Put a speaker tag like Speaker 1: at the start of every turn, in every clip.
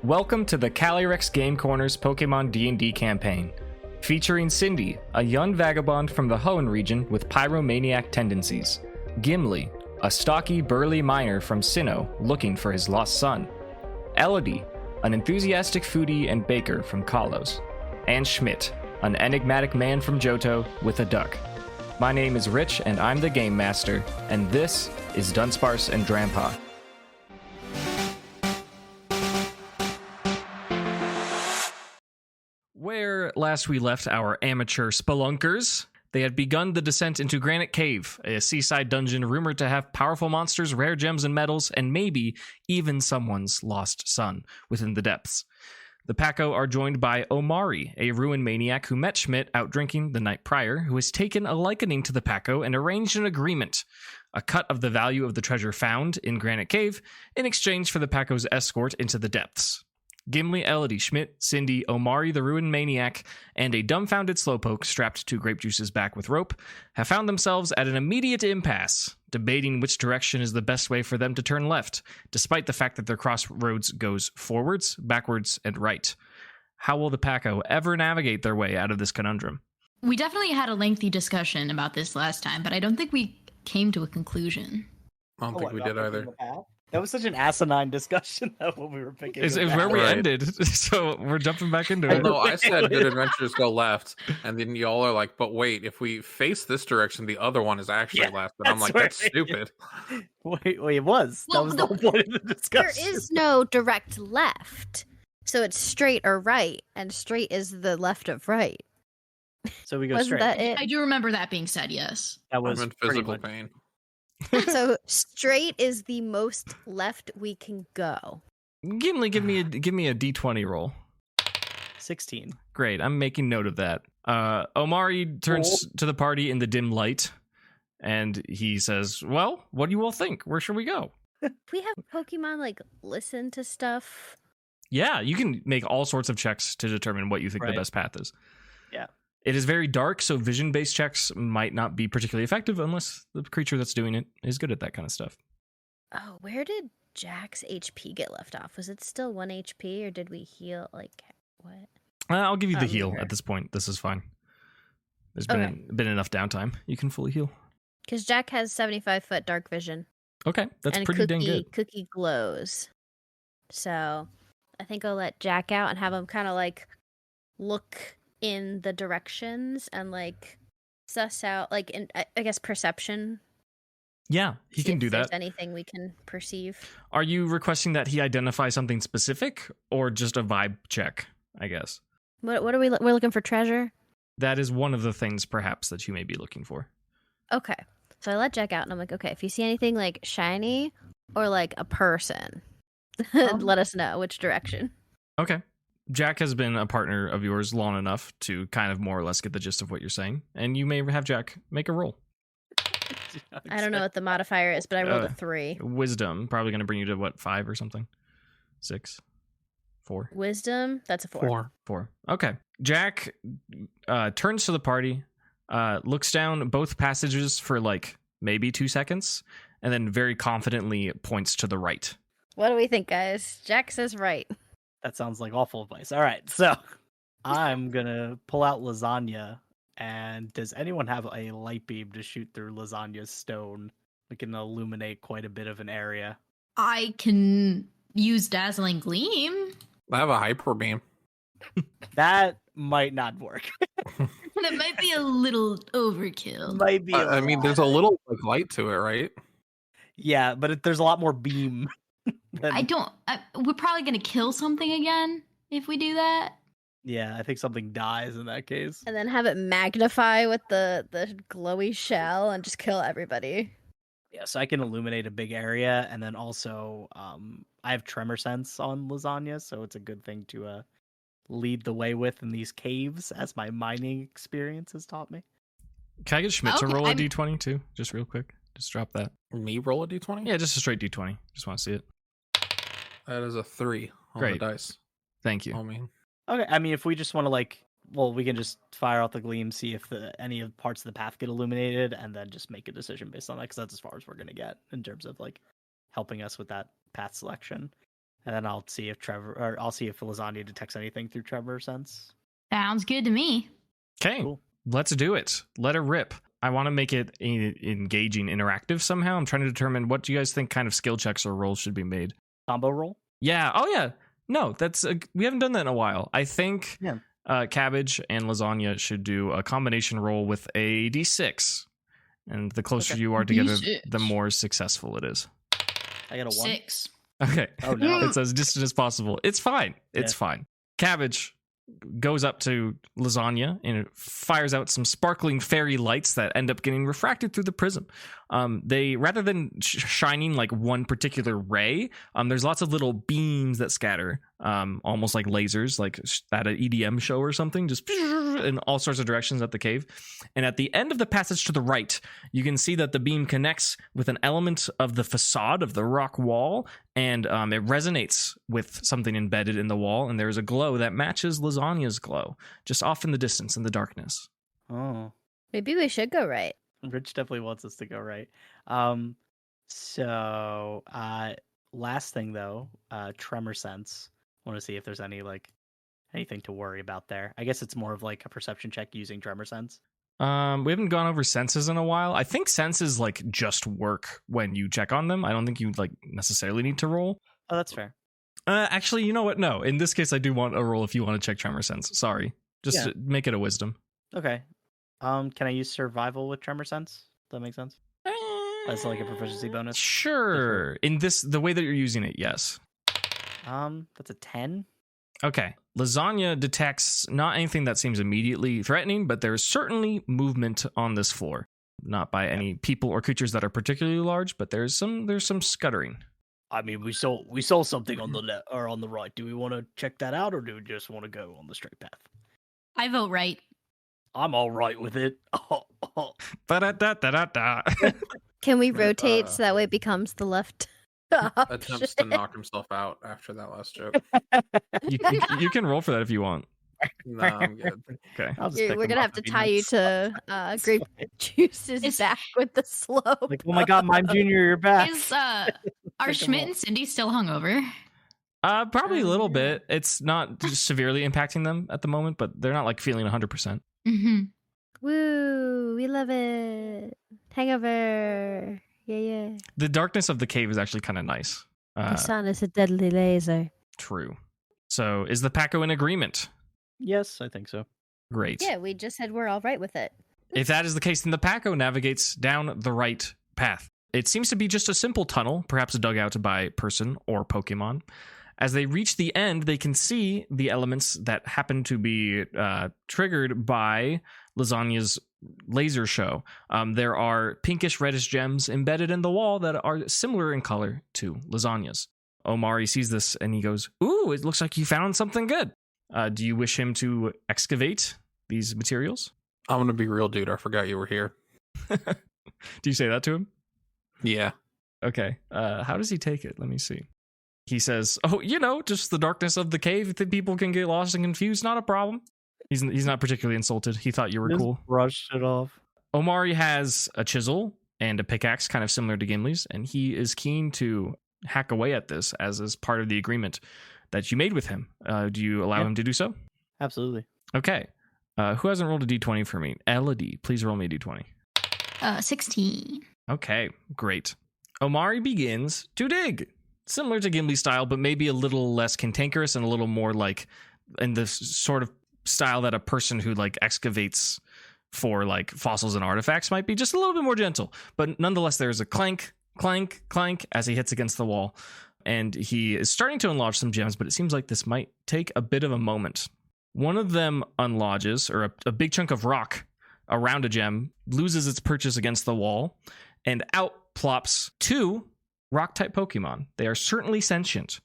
Speaker 1: Welcome to the Calyrex Game Corner's Pokemon D&D campaign, featuring Cindy, a young vagabond from the Hoenn region with pyromaniac tendencies, Gimli, a stocky, burly miner from Sinnoh looking for his lost son, Elodie, an enthusiastic foodie and baker from Kalos, and Schmidt, an enigmatic man from Johto with a duck. My name is Rich and I'm the Game Master, and this is Dunsparce and Drampa. Where last we left our amateur spelunkers, they had begun the descent into Granite Cave, a seaside dungeon rumored to have powerful monsters, rare gems and metals, and maybe even someone's lost son within the depths. The Packo are joined by Omari, a ruin maniac who met Schmidt out drinking the night prior, who has taken a likening to the Packo and arranged an agreement, a cut of the value of the treasure found in Granite Cave, in exchange for the Packo's escort into the depths. Gimli, Elodie, Schmidt, Cindy, Omari the Ruin Maniac, and a dumbfounded Slowpoke strapped to Grape Juice's back with rope have found themselves at an immediate impasse, debating which direction is the best way for them to turn left, despite the fact that their crossroads goes forwards, backwards, and right. How will the Packo ever navigate their way out of this conundrum?
Speaker 2: We definitely had a lengthy discussion about this last time, but I don't think we came to a conclusion.
Speaker 3: I don't think we did either.
Speaker 4: That was such an asinine discussion of what we were picking.
Speaker 1: It's where we ended, so we're jumping back into it.
Speaker 3: No, I said good adventures go left, and then y'all are like, but wait, if we face this direction, the other one is actually left. And I'm like, that's stupid.
Speaker 4: Wait, it was.
Speaker 2: Well,
Speaker 4: that was the whole point of the discussion.
Speaker 5: There is no direct left. So it's straight or right, and straight is the left of right.
Speaker 4: So we go
Speaker 5: Wasn't
Speaker 4: straight.
Speaker 5: that it?
Speaker 2: I do remember that being said, yes.
Speaker 4: That was
Speaker 3: I'm in
Speaker 4: pretty
Speaker 3: physical
Speaker 4: much-
Speaker 3: pain.
Speaker 5: So straight is the most left we can go.
Speaker 1: Gimli, give me a D20 roll.
Speaker 4: 16.
Speaker 1: Great, I'm making note of that. Omari turns to the party in the dim light, and he says, well, what do you all think? Where should we go?
Speaker 5: We have Pokemon, like, listen to stuff.
Speaker 1: Yeah, you can make all sorts of checks to determine what you think the
Speaker 4: Right.
Speaker 1: best path is.
Speaker 4: Yeah.
Speaker 1: It is very dark, so vision-based checks might not be particularly effective unless the creature that's doing it is good at that kind of stuff.
Speaker 5: Oh, where did Jack's HP get left off? Was it still 1 HP, or did we heal, like, what?
Speaker 1: I'll give you the
Speaker 5: Oh,
Speaker 1: heal
Speaker 5: here.
Speaker 1: at this point. This is fine. There's been enough downtime. You can fully heal.
Speaker 5: Because Jack has 75-foot dark vision.
Speaker 1: Okay, that's
Speaker 5: and
Speaker 1: pretty dang good.
Speaker 5: Cookie glows. So I think I'll let Jack out and have him kind of, like, look in the directions and, like, suss out, like, I guess perception.
Speaker 1: Yeah, he can
Speaker 5: if
Speaker 1: do
Speaker 5: there's
Speaker 1: that.
Speaker 5: anything we can perceive.
Speaker 1: Are you requesting that he identify something specific or just a vibe check, I guess?
Speaker 5: What are we're looking for treasure?
Speaker 1: That is one of the things perhaps that you may be looking for.
Speaker 5: Okay. So I let Jack out and I'm like, okay, if you see anything like shiny or like a person, let us know which direction.
Speaker 1: Okay. Jack has been a partner of yours long enough to kind of more or less get the gist of what you're saying, and you may have Jack make a roll.
Speaker 5: I don't know what the modifier is, but I rolled a 3.
Speaker 1: Wisdom, probably going to bring you to what, 5 or something? 6? 4?
Speaker 5: Wisdom, that's a 4.
Speaker 1: 4. Okay. Jack turns to the party, looks down both passages for like maybe 2 seconds, and then very confidently points to the right.
Speaker 5: What do we think, guys? Jack says right.
Speaker 4: That sounds like awful advice. All right, so I'm going to pull out lasagna. And does anyone have a light beam to shoot through lasagna's stone? We can illuminate quite a bit of an area.
Speaker 2: I can use Dazzling Gleam.
Speaker 3: I have a hyper beam.
Speaker 4: That might not work.
Speaker 2: That might be a little overkill.
Speaker 4: Might be.
Speaker 3: I mean, there's a little like light to it, right?
Speaker 4: Yeah, but there's a lot more beam.
Speaker 2: We're probably going to kill something again if we do that.
Speaker 4: Yeah, I think something dies in that case.
Speaker 5: And then have it magnify with the glowy shell and just kill everybody.
Speaker 4: Yeah, so I can illuminate a big area, and then also I have tremor sense on lasagna, so it's a good thing to lead the way with in these caves, as my mining experience has taught me.
Speaker 1: Can I get Schmidt to
Speaker 2: Okay,
Speaker 1: roll a d20 too? Just real quick. Just drop that.
Speaker 3: Me roll a d20?
Speaker 1: Yeah, just a straight d20. Just want to see it.
Speaker 3: That is a 3 on
Speaker 1: Great.
Speaker 3: the dice.
Speaker 1: Thank you.
Speaker 3: I mean,
Speaker 4: Okay, I mean, if we just want to we can just fire out the gleam, see if any of the parts of the path get illuminated, and then just make a decision based on that, because that's as far as we're gonna get in terms of like helping us with that path selection. And then I'll see if Lasagna detects anything through Trevor sense.
Speaker 2: Sounds good to me.
Speaker 1: Okay,
Speaker 4: Cool.
Speaker 1: let's do it. Let it rip. I want to make it engaging, interactive somehow. I'm trying to determine what do you guys think kind of skill checks or rolls should be made.
Speaker 4: Combo roll?
Speaker 1: Yeah. Oh, yeah. No, we haven't done that in a while. I think Cabbage and Lasagna should do a combination roll with a D6. And the closer you are together,
Speaker 2: D6.
Speaker 1: the more successful it is.
Speaker 4: I got a 1.
Speaker 2: 6.
Speaker 1: Okay.
Speaker 4: Oh, no.
Speaker 1: It's as distant as possible. It's fine. It's fine. Cabbage goes up to Lasagna and it fires out some sparkling fairy lights that end up getting refracted through the prism. They, rather than shining like one particular ray, there's lots of little beams that scatter, almost like lasers, like at an EDM show or something, just in all sorts of directions at the cave. And at the end of the passage to the right, you can see that the beam connects with an element of the facade of the rock wall, and it resonates with something embedded in the wall, and there's a glow that matches Lasagna's glow, just off in the distance in the darkness.
Speaker 4: Oh.
Speaker 5: Maybe we should go right.
Speaker 4: Rich definitely wants us to go right. So last thing though, tremor sense. Want to see if there's anything to worry about there. I guess it's more of like a perception check using tremor sense.
Speaker 1: We haven't gone over senses in a while. I think senses like just work when you check on them. I don't think you like necessarily need to roll.
Speaker 4: Oh, that's fair.
Speaker 1: Actually, you know what? No, in this case, I do want a roll if you want to check tremor sense. Sorry, just make it a wisdom.
Speaker 4: Okay. Can I use survival with tremor sense? Does that make sense? That's like a proficiency bonus.
Speaker 1: Sure. In the way that you're using it, yes.
Speaker 4: That's a 10.
Speaker 1: Okay. Lasagna detects not anything that seems immediately threatening, but there's certainly movement on this floor. Not by any people or creatures that are particularly large, but there's some scuttering.
Speaker 4: I mean, we saw something on the left or on the right. Do we want to check that out, or do we just want to go on the straight path?
Speaker 2: I vote right.
Speaker 4: I'm all right with it.
Speaker 1: Ba-da-da-da-da-da.
Speaker 5: Can we rotate so that way it becomes the left
Speaker 3: Attempts to knock himself out after that last joke.
Speaker 1: You can roll for that if you want.
Speaker 3: No, I'm good.
Speaker 1: Okay.
Speaker 5: We're gonna have to tie you to grape juice's back with the slope.
Speaker 4: Like, oh my god, Mime Junior, you're back.
Speaker 2: Are Schmidt and Cindy still hungover?
Speaker 1: Probably a little bit. It's not severely impacting them at the moment, but they're not like feeling 100%.
Speaker 2: Mm-hmm.
Speaker 5: Woo, we love it. Hangover. Yeah.
Speaker 1: The darkness of the cave is actually kind of nice.
Speaker 5: The sun is a deadly laser.
Speaker 1: True. So is the Packo in agreement?
Speaker 4: Yes, I think so.
Speaker 1: Great.
Speaker 5: Yeah, we just said we're all right with it.
Speaker 1: If that is the case, then the Packo navigates down the right path. It seems to be just a simple tunnel, perhaps dug out by person or Pokemon. As they reach the end, they can see the elements that happen to be triggered by Lasagna's laser show. There are pinkish reddish gems embedded in the wall that are similar in color to Lasagna's. Omari sees this and he goes, "Ooh, it looks like you found something good." Do you wish him to excavate these materials?
Speaker 3: I'm gonna be real, dude. I forgot you were here.
Speaker 1: Do you say that to him?
Speaker 3: Yeah.
Speaker 1: Okay. How does he take it? Let me see. He says, "Oh, just the darkness of the cave. That people can get lost and confused. Not a problem." He's not particularly insulted. He thought you were cool.
Speaker 4: Brushed it off.
Speaker 1: Omari has a chisel and a pickaxe, kind of similar to Gimli's, and he is keen to hack away at this as is part of the agreement that you made with him. Do you allow him to do so?
Speaker 4: Absolutely.
Speaker 1: Okay. Who hasn't rolled a d20 for me? Elodie, please roll me a d20.
Speaker 2: 16.
Speaker 1: Okay, great. Omari begins to dig. Similar to Gimli style, but maybe a little less cantankerous and a little more like in the sort of style that a person who like excavates for like fossils and artifacts might be, just a little bit more gentle. But nonetheless, there's a clank, clank, clank as he hits against the wall. And he is starting to unlodge some gems, but it seems like this might take a bit of a moment. One of them unlodges, or a big chunk of rock around a gem, loses its purchase against the wall, and out plops 2 rock-type Pokemon. They are certainly sentient.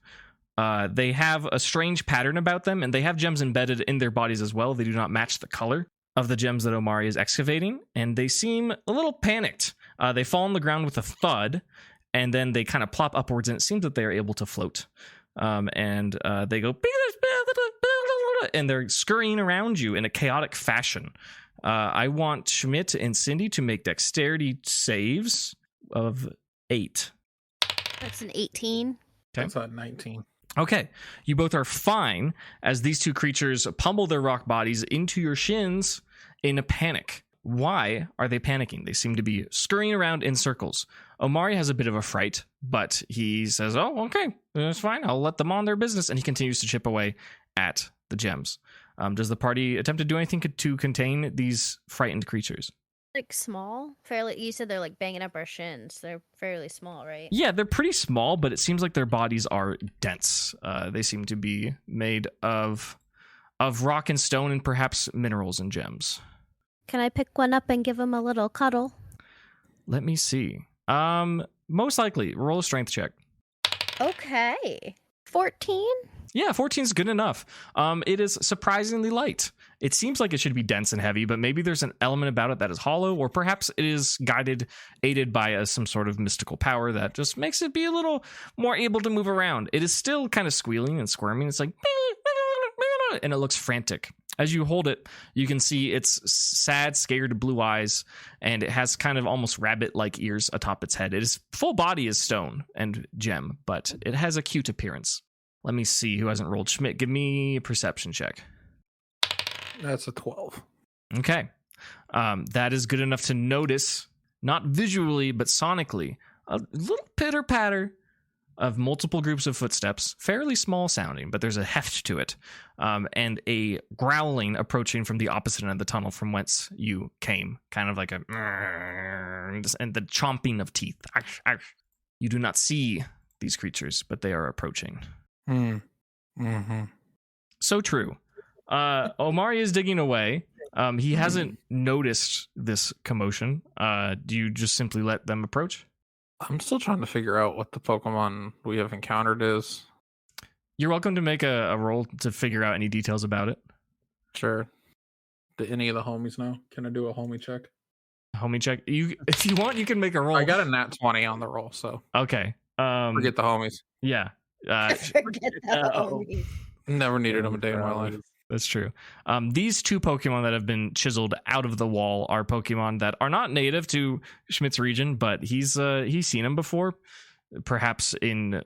Speaker 1: They have a strange pattern about them, and they have gems embedded in their bodies as well. They do not match the color of the gems that Omari is excavating, and they seem a little panicked. They fall on the ground with a thud, and then they kind of plop upwards, and it seems that they are able to float. And they go, and they're scurrying around you in a chaotic fashion. I want Schmidt and Cindy to make dexterity saves of 8.
Speaker 5: That's an 18.
Speaker 3: That's at 19.
Speaker 1: Okay, you both are fine as these two creatures pummel their rock bodies into your shins in a panic. Why are they panicking? They seem to be scurrying around in circles. Omari has a bit of a fright, but he says, oh, okay, that's fine. I'll let them on their business. And he continues to chip away at the gems. Does the party attempt to do anything to contain these frightened creatures?
Speaker 5: Like small? Fairly. You said they're like banging up our shins. They're fairly small, right?
Speaker 1: Yeah, they're pretty small, but it seems like their bodies are dense. They seem to be made of rock and stone and perhaps minerals and gems.
Speaker 5: Can I pick one up and give him a little cuddle?
Speaker 1: Let me see. Most likely, roll a strength check.
Speaker 5: Okay. 14?
Speaker 1: Yeah, 14 is good enough. It is surprisingly light. It seems like it should be dense and heavy, but maybe there's an element about it that is hollow, or perhaps it is aided by some sort of mystical power that just makes it be a little more able to move around. It is still kind of squealing and squirming. It's like, and it looks frantic. As you hold it, you can see its sad, scared blue eyes, and it has kind of almost rabbit-like ears atop its head. Its full body is stone and gem, but it has a cute appearance. Let me see who hasn't rolled. Schmidt, give me a perception check.
Speaker 3: That's a 12.
Speaker 1: Okay. That is good enough to notice, not visually, but sonically, a little pitter-patter of multiple groups of footsteps, fairly small sounding, but there's a heft to it, and a growling approaching from the opposite end of the tunnel from whence you came, kind of like a and the chomping of teeth. You do not see these creatures, but they are approaching.
Speaker 3: Mm-hmm.
Speaker 1: So true. Omari is digging away. He hasn't noticed this commotion. Do you just simply let them approach?
Speaker 3: I'm still trying to figure out what the Pokemon we have encountered is.
Speaker 1: You're welcome to make a roll to figure out any details about it.
Speaker 3: Sure. Do any of the homies know? Can I do a homie check?
Speaker 1: Homie check. If you want, you can make a roll.
Speaker 3: I got a nat 20 on the roll, so
Speaker 1: Okay.
Speaker 3: forget the homies.
Speaker 1: Yeah.
Speaker 5: Forget the homies.
Speaker 3: Never needed them a day in my life.
Speaker 1: That's true. These two Pokemon that have been chiseled out of the wall are Pokemon that are not native to Schmidt's region, but he's seen them before, perhaps in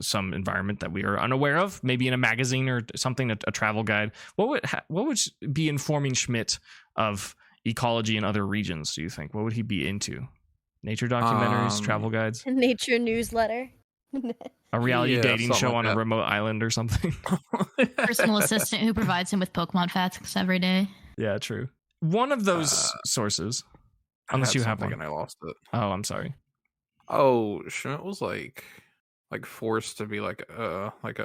Speaker 1: some environment that we are unaware of, maybe in a magazine or something, a travel guide. What would be informing Schmidt of ecology in other regions, do you think? What would he be into? Nature documentaries, travel guides?
Speaker 5: Nature newsletter.
Speaker 1: A reality dating show
Speaker 3: like
Speaker 1: on a remote island or something?
Speaker 2: Personal assistant who provides him with Pokemon facts every day.
Speaker 1: Yeah, true. One of those sources, unless you have one.
Speaker 3: And I lost it.
Speaker 1: Oh, I'm sorry.
Speaker 3: Oh, Schmidt was like forced to be go to like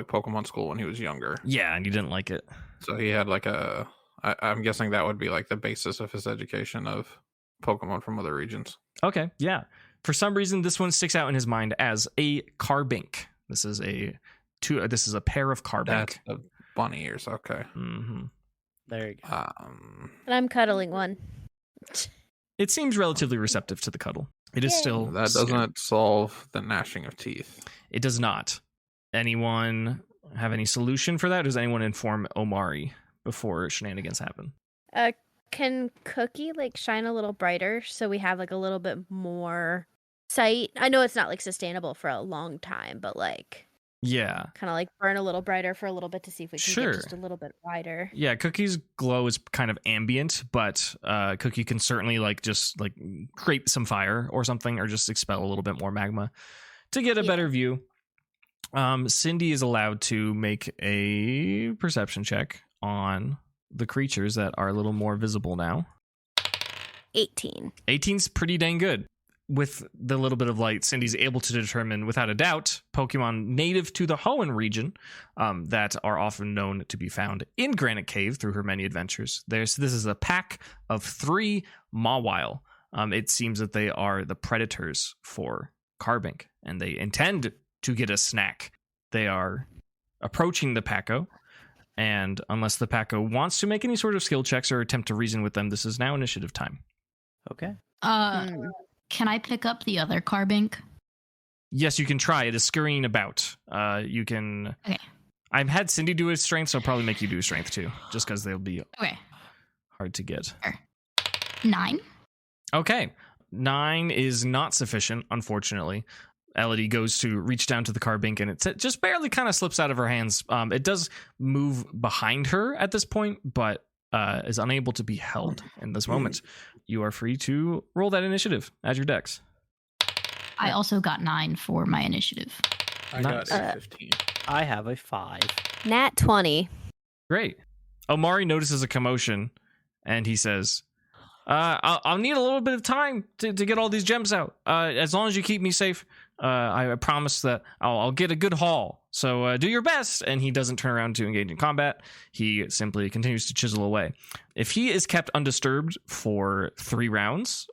Speaker 3: Pokemon school when he was younger.
Speaker 1: Yeah, and you didn't like it.
Speaker 3: So he had I'm guessing that would be like the basis of his education of Pokemon from other regions.
Speaker 1: Okay, yeah. For some reason, this one sticks out in his mind as a Carbink. This is a pair of Carbink.
Speaker 3: That's the bunny ears. Okay.
Speaker 1: Mm-hmm.
Speaker 4: There you go.
Speaker 5: And I'm cuddling one.
Speaker 1: It seems relatively receptive to the cuddle. It is
Speaker 5: Yay.
Speaker 1: still
Speaker 3: That
Speaker 1: scared.
Speaker 3: doesn't solve the gnashing of teeth.
Speaker 1: It does not. Anyone have any solution for that? Does anyone inform Omari before shenanigans happen?
Speaker 5: Can Cookie shine a little brighter so we have a little bit more sight? I know it's not sustainable for a long time, but
Speaker 1: Yeah.
Speaker 5: kind of burn a little brighter for a little bit to see if we can get just a little bit wider.
Speaker 1: Yeah, Cookie's glow is kind of ambient, but Cookie can certainly just create some fire or something, or just expel a little bit more magma to get a better view. Cindy is allowed to make a perception check on the creatures that are a little more visible now.
Speaker 5: 18.
Speaker 1: 18's pretty dang good. With the little bit of light, Cindy's able to determine, without a doubt, Pokemon native to the Hoenn region that are often known to be found in Granite Cave through her many adventures. This is a pack of 3 Mawile. It seems that they are the predators for Carbink, and they intend to get a snack. They are approaching the Packo, and unless the Packo wants to make any sort of skill checks or attempt to reason with them, this is now initiative time.
Speaker 4: Okay.
Speaker 2: Can I pick up the other Carbink?
Speaker 1: Yes, you can try. It is scurrying about. You can...
Speaker 2: Okay.
Speaker 1: I've had Cindy do a strength, so I'll probably make you do a strength too, just because they'll be hard to get.
Speaker 2: 9.
Speaker 1: Okay. 9 is not sufficient, unfortunately. Elodie goes to reach down to the carbink, and it just barely kind of slips out of her hands. It does move behind her at this point, but is unable to be held in this moment. You are free to roll that initiative as your dex.
Speaker 2: I also got 9 for my initiative.
Speaker 3: I got a 15.
Speaker 4: I have a 5.
Speaker 5: Nat 20.
Speaker 1: Great. Omari notices a commotion, and he says, I'll need a little bit of time to get all these gems out. As long as you keep me safe, I promise that I'll get a good haul. So do your best. And he doesn't turn around to engage in combat. He simply continues to chisel away. If he is kept undisturbed for 3 rounds,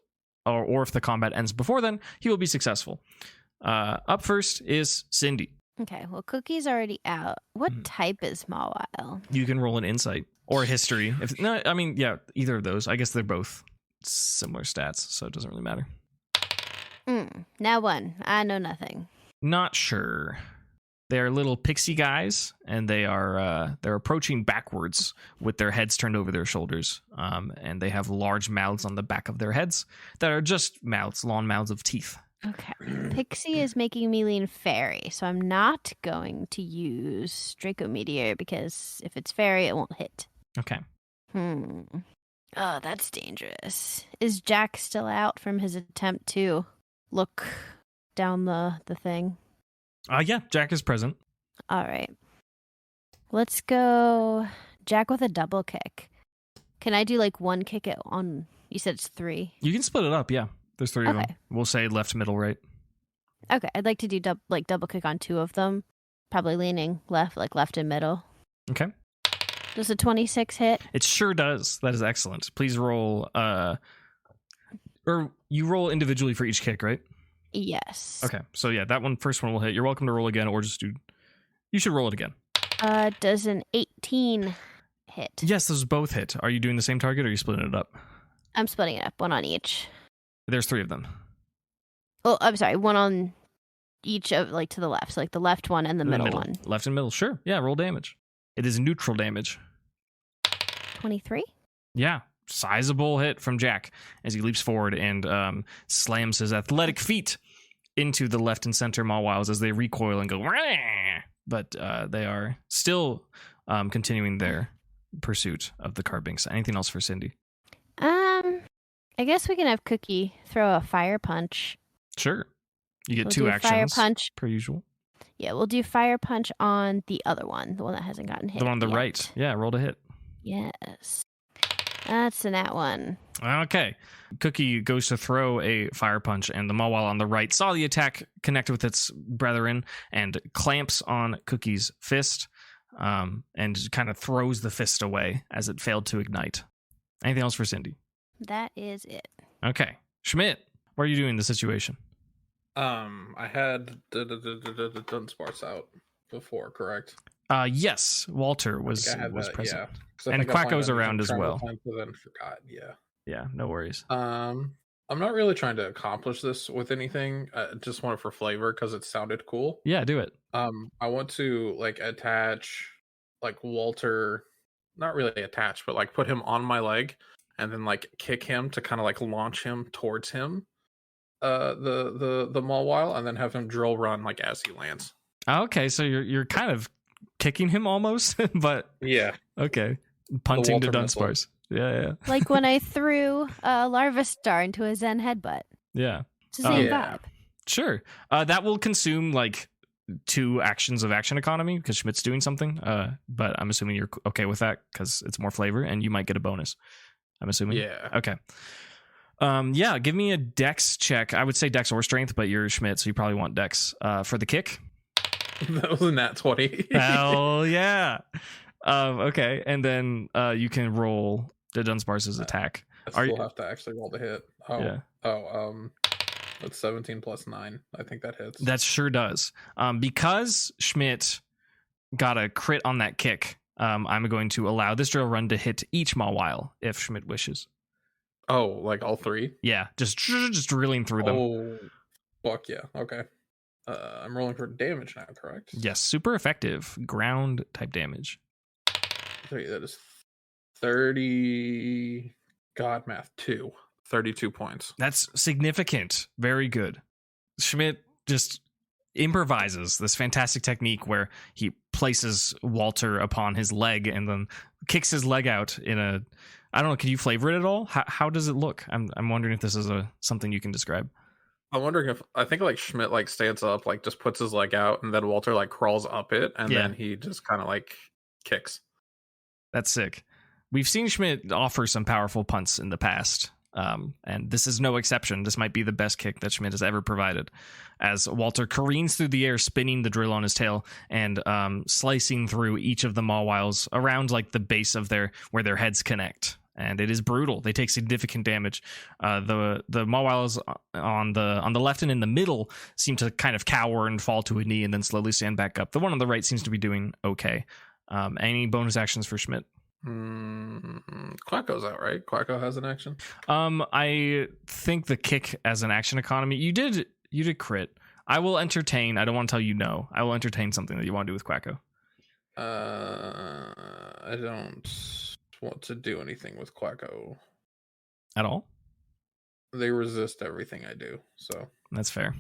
Speaker 1: or if the combat ends before then, he will be successful. Up first is Cindy.
Speaker 5: Okay, well, Cookie's already out. What type is Mawile?
Speaker 1: You can roll an insight or history. Either of those. I guess they're both similar stats, so it doesn't really matter.
Speaker 5: Now 1. I know nothing.
Speaker 1: Not sure. They're little pixie guys, and they're approaching backwards with their heads turned over their shoulders. And they have large mouths on the back of their heads that are just mouths, long mouths of teeth.
Speaker 5: Okay. Pixie is making me lean fairy, so I'm not going to use Draco Meteor because if it's fairy, it won't hit.
Speaker 1: Okay.
Speaker 5: Oh, that's dangerous. Is Jack still out from his attempt to look down the thing?
Speaker 1: Yeah, Jack is present.
Speaker 5: All right. Let's go Jack with a double kick. Can I do like 1 kick on? You said it's 3.
Speaker 1: You can split it up, yeah. There's 3 of
Speaker 5: Okay.
Speaker 1: them. We'll say left, middle, right.
Speaker 5: Okay, I'd like to do double kick on 2 of them. Probably leaning left, like left and middle.
Speaker 1: Okay.
Speaker 5: Does a 26 hit?
Speaker 1: It sure does. That is excellent. Please roll, or you roll individually for each kick, right?
Speaker 5: Yes.
Speaker 1: Okay. So yeah, first one will hit. You're welcome to roll again, or just you should roll it again.
Speaker 5: Does an 18 hit?
Speaker 1: Yes, those both hit. Are you doing the same target, or are you splitting it up?
Speaker 5: I'm splitting it up, 1 on each.
Speaker 1: There's 3 of them.
Speaker 5: Oh, I'm sorry, 1 on each of, like, to the left. So, like, the left one and the middle one.
Speaker 1: Left and middle, sure. Yeah, roll damage. It is neutral damage.
Speaker 5: 23?
Speaker 1: Yeah, sizable hit from Jack as he leaps forward and slams his athletic feet into the left and center Mawiles as they recoil and go, "Rah!" But they are still continuing their pursuit of the carbinks. Anything else for Cindy?
Speaker 5: I guess we can have Cookie throw a fire punch.
Speaker 1: Sure. You get
Speaker 5: We'll
Speaker 1: 2
Speaker 5: do
Speaker 1: actions
Speaker 5: fire punch.
Speaker 1: per usual.
Speaker 5: Yeah, we'll do fire punch on the other one, the one that hasn't gotten hit.
Speaker 1: The one on the
Speaker 5: yet.
Speaker 1: right. Yeah, roll to hit.
Speaker 5: Yes. That's an at 1.
Speaker 1: Okay. Cookie goes to throw a fire punch, and the Mawile on the right saw the attack connect with its brethren and clamps on Cookie's fist and kind of throws the fist away as it failed to ignite. Anything else for Cindy?
Speaker 5: That is it.
Speaker 1: Okay. Schmidt, what are you doing in the situation?
Speaker 3: I had the Dunsparce out before, correct?
Speaker 1: Yes, Walter was
Speaker 3: I had that,
Speaker 1: present.
Speaker 3: Yeah. 'Cause I
Speaker 1: And
Speaker 3: think I planned
Speaker 1: Quacko's
Speaker 3: on
Speaker 1: around
Speaker 3: using
Speaker 1: as
Speaker 3: travel
Speaker 1: well.
Speaker 3: time, but then forgot. Yeah.
Speaker 1: Yeah, no worries.
Speaker 3: I'm not really trying to accomplish this with anything. I just want it for flavor because it sounded cool.
Speaker 1: Yeah, do it.
Speaker 3: I want to like attach like Walter, not really attach, but like put him on my leg and then like kick him to kind of like launch him towards him, the Mawile, and then have him drill run like as he lands.
Speaker 1: Okay, so you're kind of kicking him almost, but
Speaker 3: Yeah.
Speaker 1: okay, punting to
Speaker 3: Walter missile.
Speaker 1: Dunsparce. Yeah.
Speaker 5: Like when I threw a Larva Star into a Zen headbutt.
Speaker 1: Yeah.
Speaker 5: It's the same
Speaker 3: yeah.
Speaker 5: vibe.
Speaker 1: Sure. That will consume like 2 actions of action economy because Schmidt's doing something. But I'm assuming you're okay with that because it's more flavor and you might get a bonus. I'm assuming.
Speaker 3: Yeah.
Speaker 1: Okay. Yeah, give me a dex check. I would say dex or strength, but you're Schmidt, so you probably want dex for the kick.
Speaker 3: That was a nat 20.
Speaker 1: Hell yeah. Okay, and then you can roll the Dunsparce's attack.
Speaker 3: I still have to actually roll the hit. That's 17 plus 9. I think that hits.
Speaker 1: That sure does. Because Schmidt got a crit on that kick, I'm going to allow this drill run to hit each Mawile if Schmidt wishes.
Speaker 3: Oh, like all 3?
Speaker 1: Yeah, just drilling through them.
Speaker 3: Oh, fuck yeah. Okay. I'm rolling for damage now, correct?
Speaker 1: Yes, super effective ground type damage.
Speaker 3: 3, that is 30. God math 2. 32 points.
Speaker 1: That's significant. Very good. Schmidt just improvises this fantastic technique where he places Walter upon his leg and then kicks his leg out in a, I don't know, can you flavor it at all? How does it look? I'm wondering if this is something you can describe.
Speaker 3: I'm wondering if, I think like Schmidt like stands up, like just puts his leg out, and then Walter like crawls up it, and then he just kind of like kicks.
Speaker 1: That's sick. We've seen Schmidt offer some powerful punts in the past, and this is no exception. This might be the best kick that Schmidt has ever provided, as Walter careens through the air, spinning the drill on his tail and slicing through each of the Mawwiles around like the base of where their heads connect. And it is brutal. They take significant damage. The Mawwiles on the left and in the middle seem to kind of cower and fall to a knee and then slowly stand back up. The one on the right seems to be doing okay. Any bonus actions for Schmidt?
Speaker 3: Quacko's out, right? Quacko has an action.
Speaker 1: I think the kick as an action economy. You did crit. I will entertain. I don't want to tell you no. I will entertain something that you want to do with Quacko.
Speaker 3: I don't want to do anything with Quacko
Speaker 1: At all?
Speaker 3: They resist everything I do, so
Speaker 1: that's fair.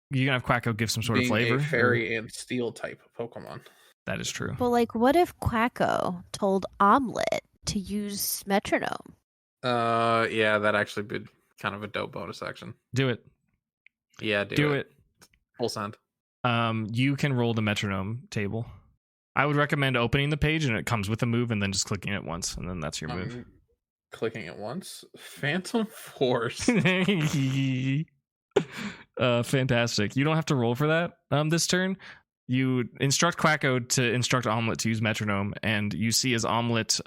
Speaker 1: You can have Quacko give some sort of flavor.
Speaker 3: A fairy and steel type Pokemon.
Speaker 1: That is true.
Speaker 5: But like, what if Quacko told Omelette to use Metronome?
Speaker 3: Yeah, that actually be kind of a dope bonus action.
Speaker 1: Do it.
Speaker 3: Yeah, do it. Full send.
Speaker 1: You can roll the metronome table. I would recommend opening the page and it comes with a move and then just clicking it once and then that's your move.
Speaker 3: Clicking it once. Phantom Force.
Speaker 1: Fantastic. You don't have to roll for that this turn. You instruct Quacko to instruct Omelette to use metronome, and you see as Omelette,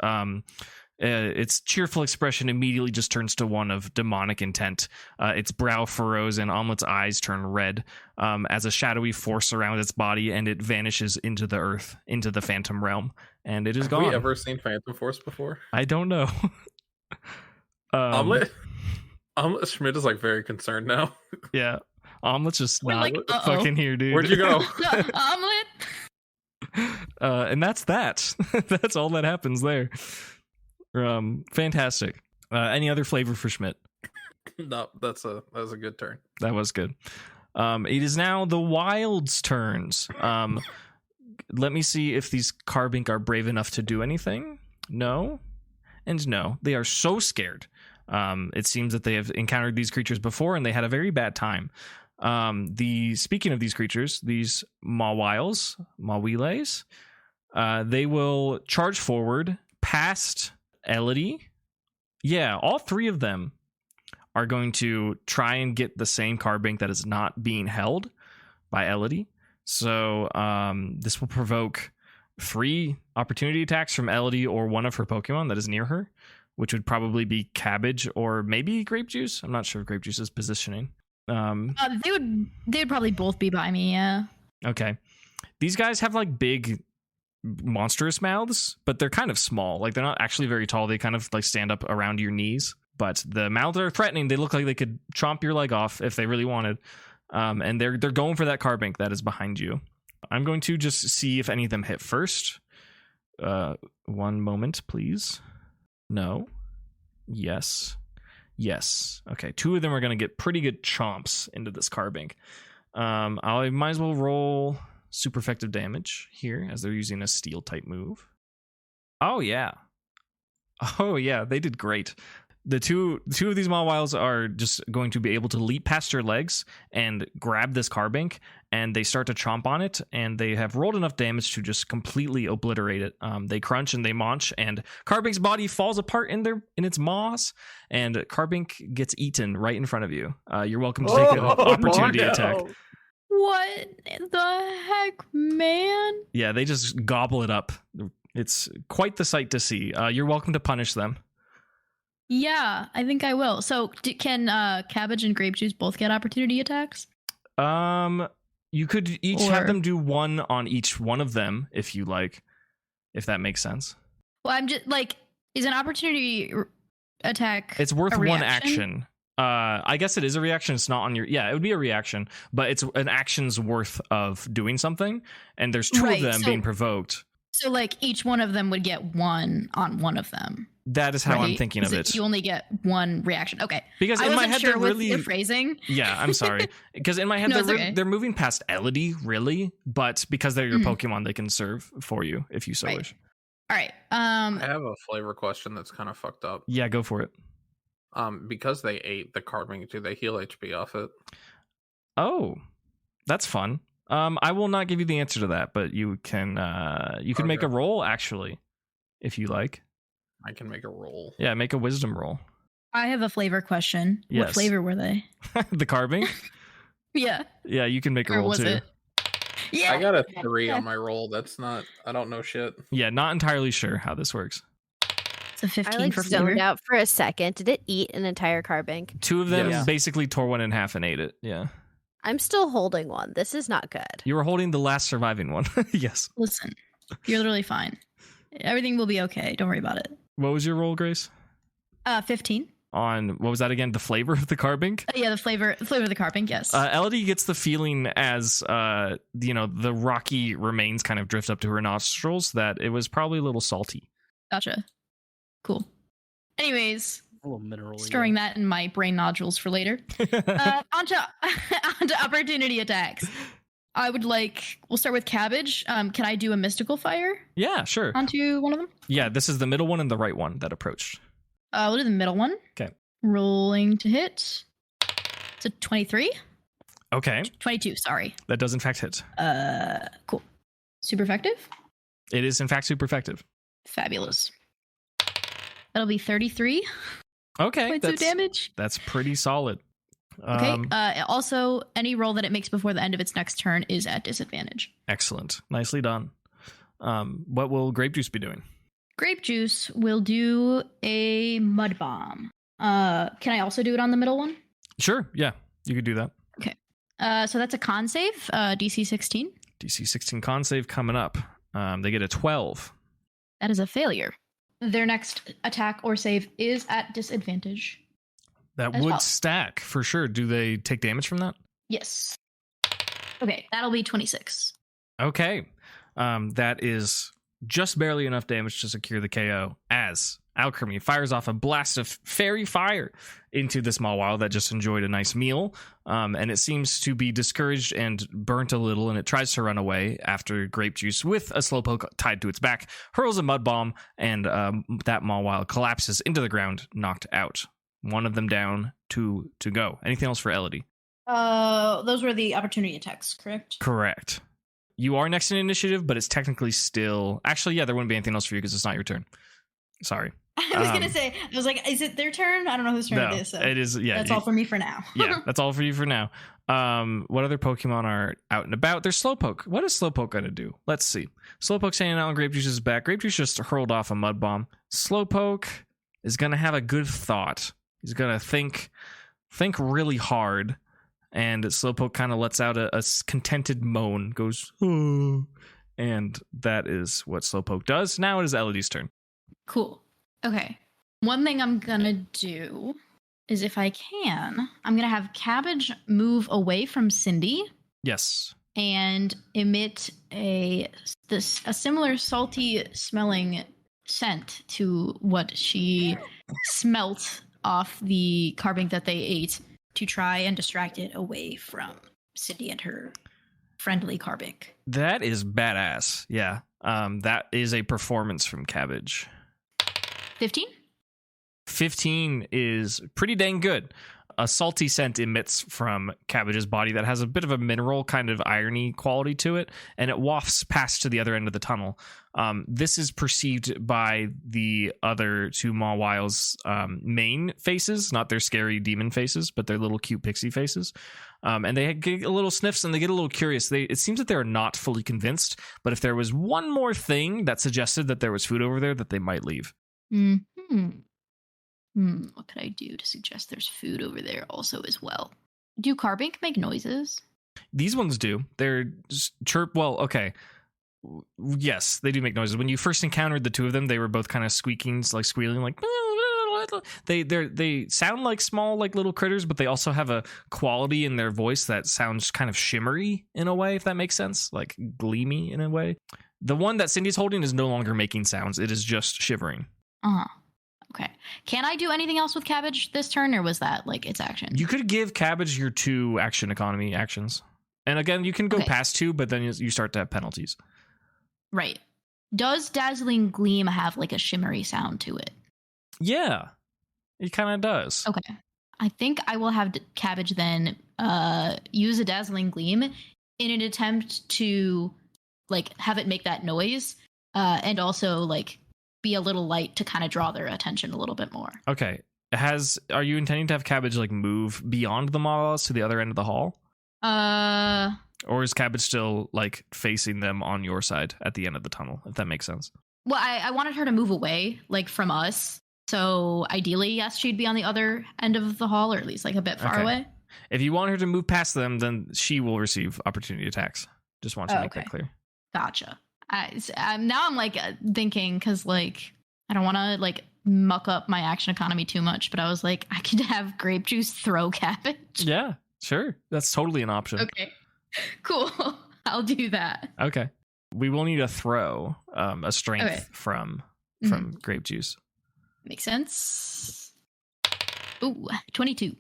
Speaker 1: its cheerful expression immediately just turns to one of demonic intent. Its brow furrows and Omelette's eyes turn red as a shadowy force surrounds its body, and it vanishes into the earth, into the phantom realm, and it is gone.
Speaker 3: Have we ever seen Phantom Force before?
Speaker 1: I don't know.
Speaker 3: Omelette Schmidt is like very concerned now.
Speaker 1: Yeah. Omelette's just
Speaker 2: We're
Speaker 1: not
Speaker 2: like,
Speaker 1: fucking here, dude.
Speaker 3: Where'd you go?
Speaker 2: Omelette.
Speaker 1: And that's that. That's all that happens there. Fantastic. Any other flavor for Schmidt?
Speaker 3: No, that was a good turn.
Speaker 1: That was good. It is now the Wild's turns. Let me see if these Carbink are brave enough to do anything. No. And no. They are so scared. It seems that they have encountered these creatures before and they had a very bad time. Speaking of these creatures, these Mawwiles, they will charge forward past Elodie. Yeah, all three of them are going to try and get the same Carbink that is not being held by Elodie. So this will provoke 3 opportunity attacks from Elodie or one of her Pokemon that is near her, which would probably be Cabbage or maybe Grape Juice. I'm not sure of Grape Juice's positioning.
Speaker 2: They would probably both be by me, yeah.
Speaker 1: Okay. These guys have like big monstrous mouths, but they're kind of small. Like they're not actually very tall. They kind of like stand up around your knees, but the mouths are threatening. They look like they could chomp your leg off if they really wanted. And they're going for that Carbink that is behind you. I'm going to just see if any of them hit first. One moment, please. No. Yes. Okay, 2 of them are going to get pretty good chomps into this Carbink. I might as well roll super effective damage here as they're using a steel type move. Oh yeah, they did great. The two of these Mawwiles are just going to be able to leap past your legs and grab this Carbink, and they start to chomp on it, and they have rolled enough damage to just completely obliterate it. They crunch and they munch, and Carbink's body falls apart in its maws, and Carbink gets eaten right in front of you. You're welcome to take an opportunity attack.
Speaker 2: What the heck, man?
Speaker 1: Yeah, they just gobble it up. It's quite the sight to see. You're welcome to punish them.
Speaker 2: Yeah, I think I will. So can Cabbage and Grape Juice both get opportunity attacks?
Speaker 1: You could each have them do 1 on each one of them if you like, if that makes sense.
Speaker 2: Well, I'm just like, is an opportunity attack?
Speaker 1: It's worth 1 action. I guess it is a reaction. It's not on your. Yeah, it would be a reaction, but it's an action's worth of doing something, and there's 2 of them being provoked.
Speaker 2: So like each one of them would get 1 on one of them.
Speaker 1: That is how I'm
Speaker 2: right?
Speaker 1: thinking of
Speaker 2: 'Cause
Speaker 1: it.
Speaker 2: You only get one reaction. Okay.
Speaker 1: Because
Speaker 2: I
Speaker 1: in my
Speaker 2: wasn't
Speaker 1: head,
Speaker 2: sure
Speaker 1: they're
Speaker 2: with
Speaker 1: really.
Speaker 2: the phrasing.
Speaker 1: Yeah, I'm sorry. Because in my head,
Speaker 2: No, it's okay.
Speaker 1: they're moving past Elodie, really. But because they're your
Speaker 2: Mhm.
Speaker 1: Pokemon, they can serve for you if you so
Speaker 2: Right.
Speaker 1: wish.
Speaker 2: All right.
Speaker 3: I have a flavor question that's kind of fucked up.
Speaker 1: Yeah, go for it.
Speaker 3: Because they ate the carving, do they heal HP off it?
Speaker 1: Oh, that's fun. I will not give you the answer to that, but you can make a
Speaker 3: Okay.
Speaker 1: roll actually, if you like.
Speaker 3: I can make a roll.
Speaker 1: Yeah, make a wisdom roll.
Speaker 2: I have a flavor question.
Speaker 1: Yes.
Speaker 2: What flavor were they?
Speaker 1: The carving?
Speaker 2: Yeah.
Speaker 1: Yeah, you can make a
Speaker 2: Or
Speaker 1: roll
Speaker 2: was
Speaker 1: too.
Speaker 2: it? Yeah.
Speaker 3: I got a 3 on my roll. That's not. I don't know shit.
Speaker 1: Yeah, not entirely sure how this works.
Speaker 2: It's a 15
Speaker 5: I like
Speaker 2: for
Speaker 5: zoned
Speaker 2: flavor.
Speaker 5: out for a second. Did it eat an entire carbink?
Speaker 1: Two of them
Speaker 3: Yes.
Speaker 1: basically tore one in half and ate it. Yeah.
Speaker 5: I'm still holding one. This is not good.
Speaker 1: You were holding the last surviving one. Yes.
Speaker 2: Listen, you're literally fine. Everything will be okay. Don't worry about it.
Speaker 1: What was your roll, Grace?
Speaker 2: 15.
Speaker 1: On what was that again? The flavor of the carbink?
Speaker 2: Yeah, the flavor of the carping. Yes.
Speaker 1: Elodie gets the feeling as the rocky remains kind of drift up to her nostrils that it was probably a little salty.
Speaker 2: Gotcha. Cool. Anyways,
Speaker 4: A little mineral.
Speaker 2: storing that in my brain nodules for later. Onto opportunity attacks. We'll start with Cabbage. Can I do a mystical fire
Speaker 1: Yeah, sure.
Speaker 2: onto one of them?
Speaker 1: Yeah, this is the middle one and the right one that approached.
Speaker 2: We'll do the middle one.
Speaker 1: Okay.
Speaker 2: Rolling to hit. It's a 23.
Speaker 1: Okay,
Speaker 2: 22, sorry.
Speaker 1: that does in fact hit.
Speaker 2: Cool. Super effective?
Speaker 1: It is in fact super effective.
Speaker 2: Fabulous. That'll be 33
Speaker 1: Okay,
Speaker 2: points of damage.
Speaker 1: that's pretty solid.
Speaker 2: Okay. Also, any roll that it makes before the end of its next turn is at disadvantage.
Speaker 1: Excellent. Nicely done. What will Grape Juice be doing?
Speaker 2: Grape Juice will do a Mud Bomb. Can I also do it on the middle one?
Speaker 1: Sure, yeah, you could do that.
Speaker 2: So that's a con save, DC 16.
Speaker 1: DC 16 con save coming up. They get a 12.
Speaker 2: That is a failure. Their next attack or save is at disadvantage.
Speaker 1: That
Speaker 2: As
Speaker 1: would
Speaker 2: well.
Speaker 1: stack for sure. Do they take damage from that?
Speaker 2: Yes. Okay, that'll be 26.
Speaker 1: Okay. That is just barely enough damage to secure the KO as Alchemy fires off a blast of fairy fire into the small wild that just enjoyed a nice meal. And it seems to be discouraged and burnt a little, and it tries to run away after Grape Juice with a slowpoke tied to its back, hurls a mud bomb, and that Mawile collapses into the ground, knocked out. One of them down, two to go. Anything else for Elodie?
Speaker 2: Those were the opportunity attacks, correct?
Speaker 1: Correct. You are next in initiative, but it's technically still... Actually, yeah, there wouldn't be anything else for you because it's not your turn. Sorry.
Speaker 2: I was gonna say, I was like, is it their turn? I don't know whose turn
Speaker 1: No,
Speaker 2: it is. So
Speaker 1: it is... Yeah,
Speaker 2: that's all for me for now.
Speaker 1: yeah, that's all for you for now. What other Pokemon are out and about? There's Slowpoke. What is Slowpoke going to do? Let's see. Slowpoke's hanging out on Grape Juice's back. Grape Juice just hurled off a Mud Bomb. Slowpoke is going to have a good thought. He's going to think really hard. And Slowpoke kind of lets out a contented moan, goes, oh. And that is what Slowpoke does. Now it is Elodie's turn.
Speaker 2: Cool. Okay. One thing I'm gonna do is, if I can, I'm gonna have Cabbage move away from Cindy
Speaker 1: Yes.
Speaker 2: and emit a similar salty smelling scent to what she smelt off the carving that they ate, to try and distract it away from Cindy and her friendly carving.
Speaker 1: That is badass. Yeah. That is a performance from Cabbage.
Speaker 2: 15?
Speaker 1: 15 is pretty dang good. A salty scent emits from Cabbage's body that has a bit of a mineral kind of irony quality to it, and it wafts past to the other end of the tunnel. This is perceived by the other two Mawile's main faces, not their scary demon faces, but their little cute pixie faces. And they get a little sniffs and they get a little curious. It seems that they're not fully convinced, but if there was one more thing that suggested that there was food over there, that they might leave.
Speaker 2: What could I do to suggest there's food over there also as well? Do carbink make noises?
Speaker 1: These ones do. They're just chirp. Well, okay. Yes, they do make noises. When you first encountered the two of them, they were both kind of squeaking, like squealing, like they sound like small, like little critters, but they also have a quality in their voice that sounds kind of shimmery in a way, if that makes sense, like gleamy in a way. The one that Cindy's holding is no longer making sounds; it is just shivering.
Speaker 2: Okay. Can I do anything else with Cabbage this turn, or was that like its action?
Speaker 1: You could give Cabbage your 2 action economy actions. And again, you can go past 2, but then you start to have penalties.
Speaker 2: Right. Does Dazzling Gleam have like a shimmery sound to it?
Speaker 1: Yeah, it kind of does.
Speaker 2: Okay. I think I will have Cabbage then use a Dazzling Gleam in an attempt to like have it make that noise and also like be a little light to kind of draw their attention a little bit more.
Speaker 1: Okay. Are you intending to have Cabbage like move beyond the Mawas to the other end of the hall? Or is Cabbage still like facing them on your side at the end of the tunnel, if that makes sense?
Speaker 2: Well, I wanted her to move away, like from us. So ideally, yes, she'd be on the other end of the hall, or at least like a bit far away.
Speaker 1: If you want her to move past them, then she will receive opportunity attacks. Just want to make that clear.
Speaker 2: Gotcha. Now I'm like thinking, because like I don't want to like muck up my action economy too much, but I was like, I could have Grape Juice throw Cabbage.
Speaker 1: Yeah, sure. That's totally an option.
Speaker 2: Okay, cool. I'll do that.
Speaker 1: Okay. We will need a throw, a strength from Grape Juice.
Speaker 2: Makes sense. Ooh, 22.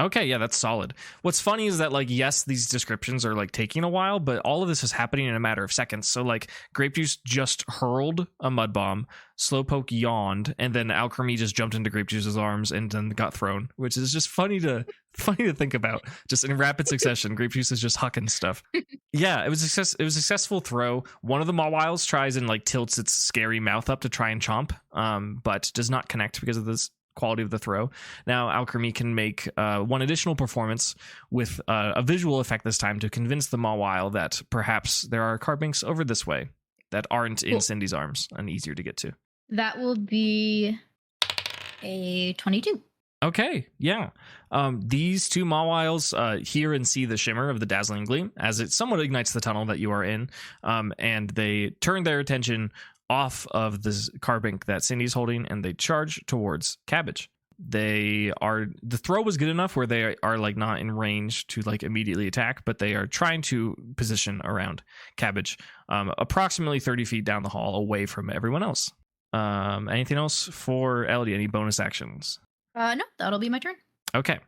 Speaker 1: Okay, yeah, that's solid. What's funny is that, like, yes, these descriptions are, like, taking a while, but all of this is happening in a matter of seconds. So, like, Grape Juice just hurled a mud bomb, Slowpoke yawned, and then Alchemy just jumped into Grape Juice's arms and then got thrown, which is just funny to think about. Just in rapid succession, Grape Juice is just hucking stuff. Yeah, it was a successful throw. One of the Mawiles tries and, like, tilts its scary mouth up to try and chomp, but does not connect because of this quality of the throw. Now Alchemy can make one additional performance with a visual effect this time to convince the Mawile that perhaps there are carbinks over this way that aren't in Cindy's arms and easier to get to.
Speaker 2: That will be a 22.
Speaker 1: Okay, yeah. These 2 Mawiles hear and see the shimmer of the Dazzling Gleam as it somewhat ignites the tunnel that you are in, and they turn their attention off of this carbink that Cindy's holding, and they charge towards Cabbage. The throw was good enough where they are like not in range to like immediately attack, but they are trying to position around Cabbage, approximately 30 feet down the hall away from everyone else. Anything else for Elodie? Any bonus actions?
Speaker 2: No, that'll be my turn.
Speaker 1: Okay.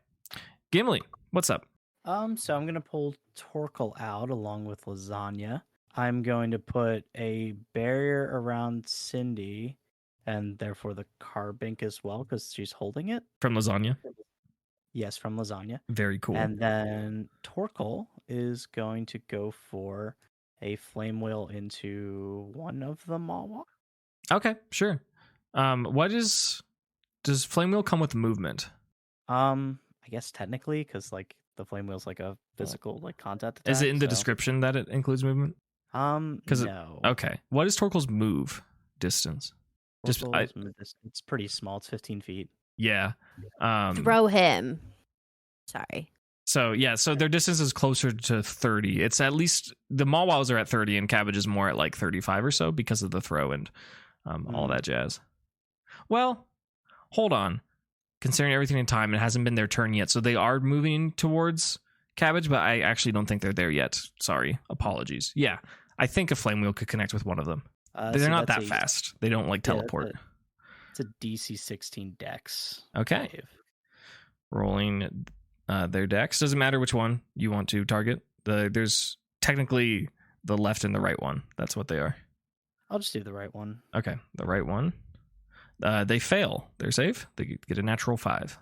Speaker 1: Gimli, what's up?
Speaker 4: So I'm gonna pull Torkel out along with Lasagna. I'm going to put a barrier around Cindy and therefore the carbink as well because she's holding it.
Speaker 1: From Lasagna?
Speaker 4: Yes, from Lasagna.
Speaker 1: Very cool.
Speaker 4: And then Torkel is going to go for a flame wheel into one of the Mawa.
Speaker 1: Okay, sure. Does flame wheel come with movement?
Speaker 4: I guess technically, because like the flame wheel's like a physical like contact attack.
Speaker 1: Is it in the description that it includes movement?
Speaker 4: No.
Speaker 1: Okay. What is Torkel's move distance?
Speaker 4: It's pretty small. It's 15 feet.
Speaker 1: Yeah.
Speaker 5: Throw him. Sorry.
Speaker 1: So their distance is closer to 30. It's at least the Mawiles are at 30 and Cabbage is more at like 35 or so because of the throw and all that jazz. Well, hold on. Considering everything in time, it hasn't been their turn yet, so they are moving towards Cabbage, but I actually don't think they're there yet. Sorry. Apologies. Yeah. I think a flame wheel could connect with one of them. They're not that fast. They don't like teleport.
Speaker 4: It's a DC 16 dex.
Speaker 1: Okay.
Speaker 4: Save.
Speaker 1: Rolling their dex. Doesn't matter which one you want to target. There's technically the left and the right one. That's what they are.
Speaker 4: I'll just do the right one.
Speaker 1: Okay. The right one. They fail. They're safe. They get a natural 5.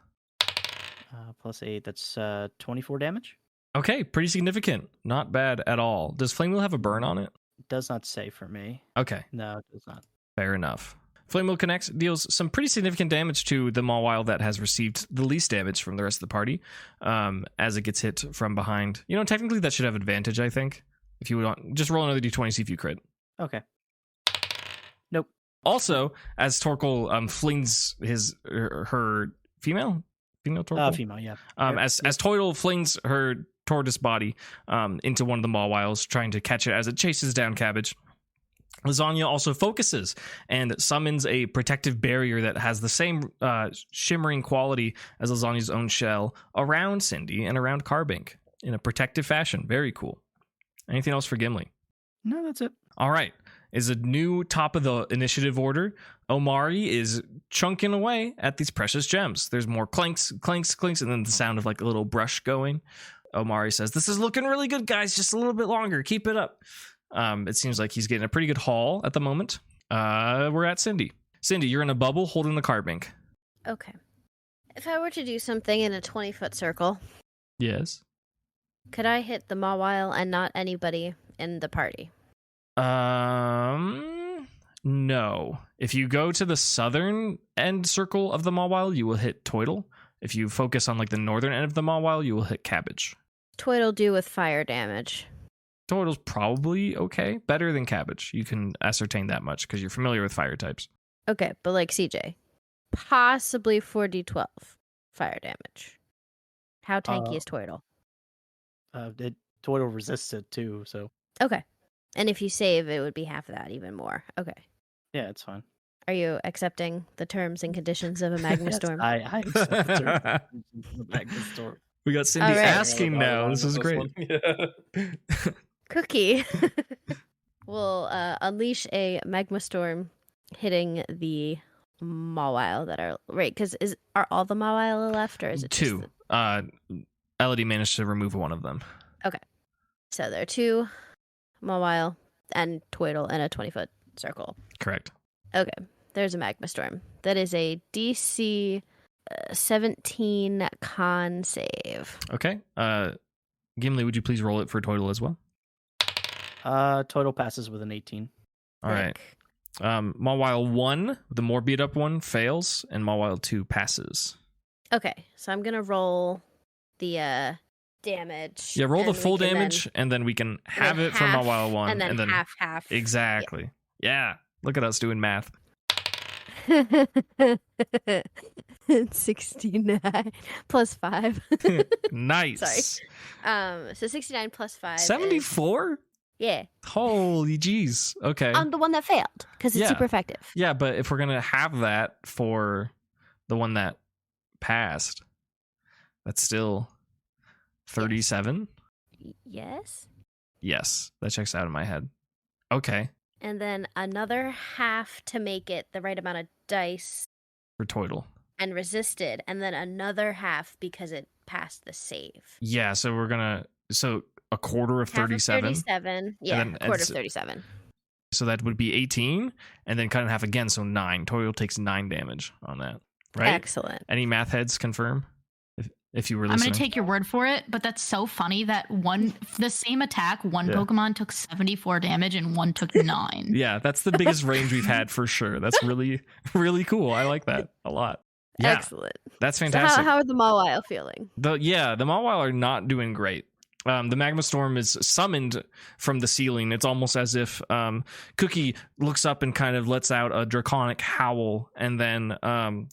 Speaker 4: Plus 8. That's 24 damage.
Speaker 1: Okay, pretty significant. Not bad at all. Does Flame Wheel have a burn on it?
Speaker 4: It does not say for me.
Speaker 1: Okay.
Speaker 4: No, it does not.
Speaker 1: Fair enough. Flame Wheel connects, deals some pretty significant damage to the Mawile that has received the least damage from the rest of the party as it gets hit from behind. You know, technically that should have advantage, I think. If you want, just roll another d20, see if you crit.
Speaker 4: Okay. Nope.
Speaker 1: Also, as Torkel flings her female Torkel?
Speaker 4: Female, yeah.
Speaker 1: As Toidle flings her tortoise body into one of the Mawiles, trying to catch it as it chases down Cabbage, Lasagna also focuses and summons a protective barrier that has the same shimmering quality as Lasagna's own shell around Cindy and around Carbink in a protective fashion. Very cool. Anything else for Gimli?
Speaker 4: No, that's it.
Speaker 1: All right. Is a new top of the initiative order. Omari is chunking away at these precious gems. There's more clanks, clanks, clinks, and then the sound of like a little brush going. Omari says, "This is looking really good, guys. Just a little bit longer. Keep it up." It seems like he's getting a pretty good haul at the moment. We're at Cindy. Cindy, you're in a bubble holding the card bank.
Speaker 5: Okay. If I were to do something in a 20-foot circle,
Speaker 1: Yes.
Speaker 5: could I hit the Mawile and not anybody in the party?
Speaker 1: No. If you go to the southern end circle of the Mawile, you will hit Toidle. If you focus on like the northern end of the Mawile, you will hit Cabbage.
Speaker 5: Toid'll do with fire damage.
Speaker 1: Toidle's probably okay. Better than Cabbage. You can ascertain that much because you're familiar with fire types.
Speaker 5: Okay, but like CJ, possibly 4d12 fire damage. How tanky is Toidle?
Speaker 4: Toidle resists it too, so
Speaker 5: Okay. And if you save, it would be half of that, even more. Okay.
Speaker 4: yeah, it's fine.
Speaker 5: Are you accepting the terms and conditions of a magma
Speaker 4: Yes,
Speaker 5: storm?
Speaker 4: I accept the terms and conditions of the Magma Storm.
Speaker 1: We got Cindy
Speaker 5: All right.
Speaker 1: asking now. This is great.
Speaker 3: Yeah.
Speaker 5: Cookie will unleash a magma storm hitting the Mawile that are right. Because are all the Mawile left, or is it just
Speaker 1: Two. Elodie managed to remove one of them.
Speaker 5: So there are 2 Mawile and Toidle in a 20-foot circle.
Speaker 1: Correct.
Speaker 5: Okay, there's a magma storm. That is a DC 17 con save.
Speaker 1: Okay. Gimli, would you please roll it for Toidle as well?
Speaker 4: Toidle passes with an 18.
Speaker 1: All right. Mawile 1, the more beat up one, fails, and Mawile 2 passes.
Speaker 5: Okay, so I'm gonna roll the damage.
Speaker 1: Yeah, roll the
Speaker 5: and
Speaker 1: full
Speaker 5: we can
Speaker 1: damage, and then we can have
Speaker 5: then
Speaker 1: it for
Speaker 5: half,
Speaker 1: Mawile 1.
Speaker 5: and then half.
Speaker 1: Exactly. Yeah. Look at us doing math.
Speaker 5: 69 plus 5.
Speaker 1: Nice.
Speaker 5: Sorry. So 69 plus 5.
Speaker 1: 74?
Speaker 5: Yeah.
Speaker 1: Holy jeez. Okay.
Speaker 5: On the one that failed, because it's
Speaker 1: Yeah.
Speaker 5: super effective.
Speaker 1: Yeah, but if we're going to have that for the one that passed, that's still 37?
Speaker 5: Yes.
Speaker 1: Yes, that checks out in my head. Okay.
Speaker 5: And then another half to make it the right amount of dice
Speaker 1: For Toidle.
Speaker 5: and resisted, and then another half because it passed the save.
Speaker 1: Yeah, so we're going to... So a quarter of
Speaker 5: Half of
Speaker 1: 37.
Speaker 5: 37. Yeah,
Speaker 1: then
Speaker 5: a quarter
Speaker 1: it's-
Speaker 5: of 37.
Speaker 1: So that would be 18, and then cut in half again, so 9. Toidle takes 9 damage on that. Right?
Speaker 5: Excellent.
Speaker 1: Any math heads confirm? If you were
Speaker 2: I'm
Speaker 1: listening.
Speaker 2: going to take your word for it, but that's so funny that the same attack, one
Speaker 1: Yeah.
Speaker 2: Pokemon took 74 damage and one took 9.
Speaker 1: Yeah, that's the biggest range we've had for sure. That's really, really cool. I like that a lot. Yeah,
Speaker 5: Excellent.
Speaker 1: that's
Speaker 5: So
Speaker 1: fantastic.
Speaker 5: how are the Mawile feeling?
Speaker 1: The Mawile are not doing great. The magma storm is summoned from the ceiling. It's almost as if Cookie looks up and kind of lets out a draconic howl, and then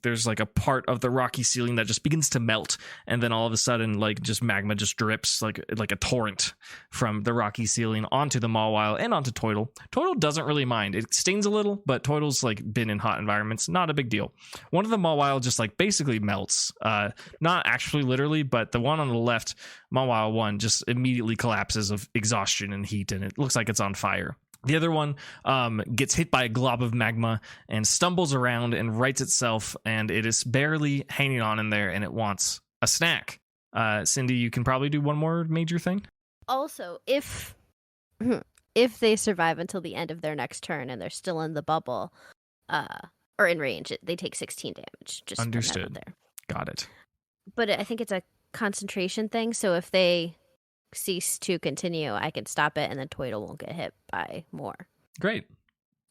Speaker 1: there's like a part of the rocky ceiling that just begins to melt, and then all of a sudden, like just magma just drips like a torrent from the rocky ceiling onto the Mawile and onto Toidle. Toidle doesn't really mind. It stings a little, but Toidle's like been in hot environments, not a big deal. One of the Mawile just like basically melts, not actually literally, but the one on the left, Mawile 1, just immediately collapses of exhaustion and heat, and it looks like it's on fire. The other one gets hit by a glob of magma and stumbles around and rights itself, and it is barely hanging on in there, and it wants a snack. Cindy, you can probably do one more major thing.
Speaker 5: Also, if they survive until the end of their next turn and they're still in the bubble, or in range, they take 16 damage. Just putting that out
Speaker 1: Understood.
Speaker 5: there.
Speaker 1: Got it.
Speaker 5: But I think it's a concentration thing. So if they cease to continue, I can stop it, and then Toidle won't get hit by more.
Speaker 1: Great.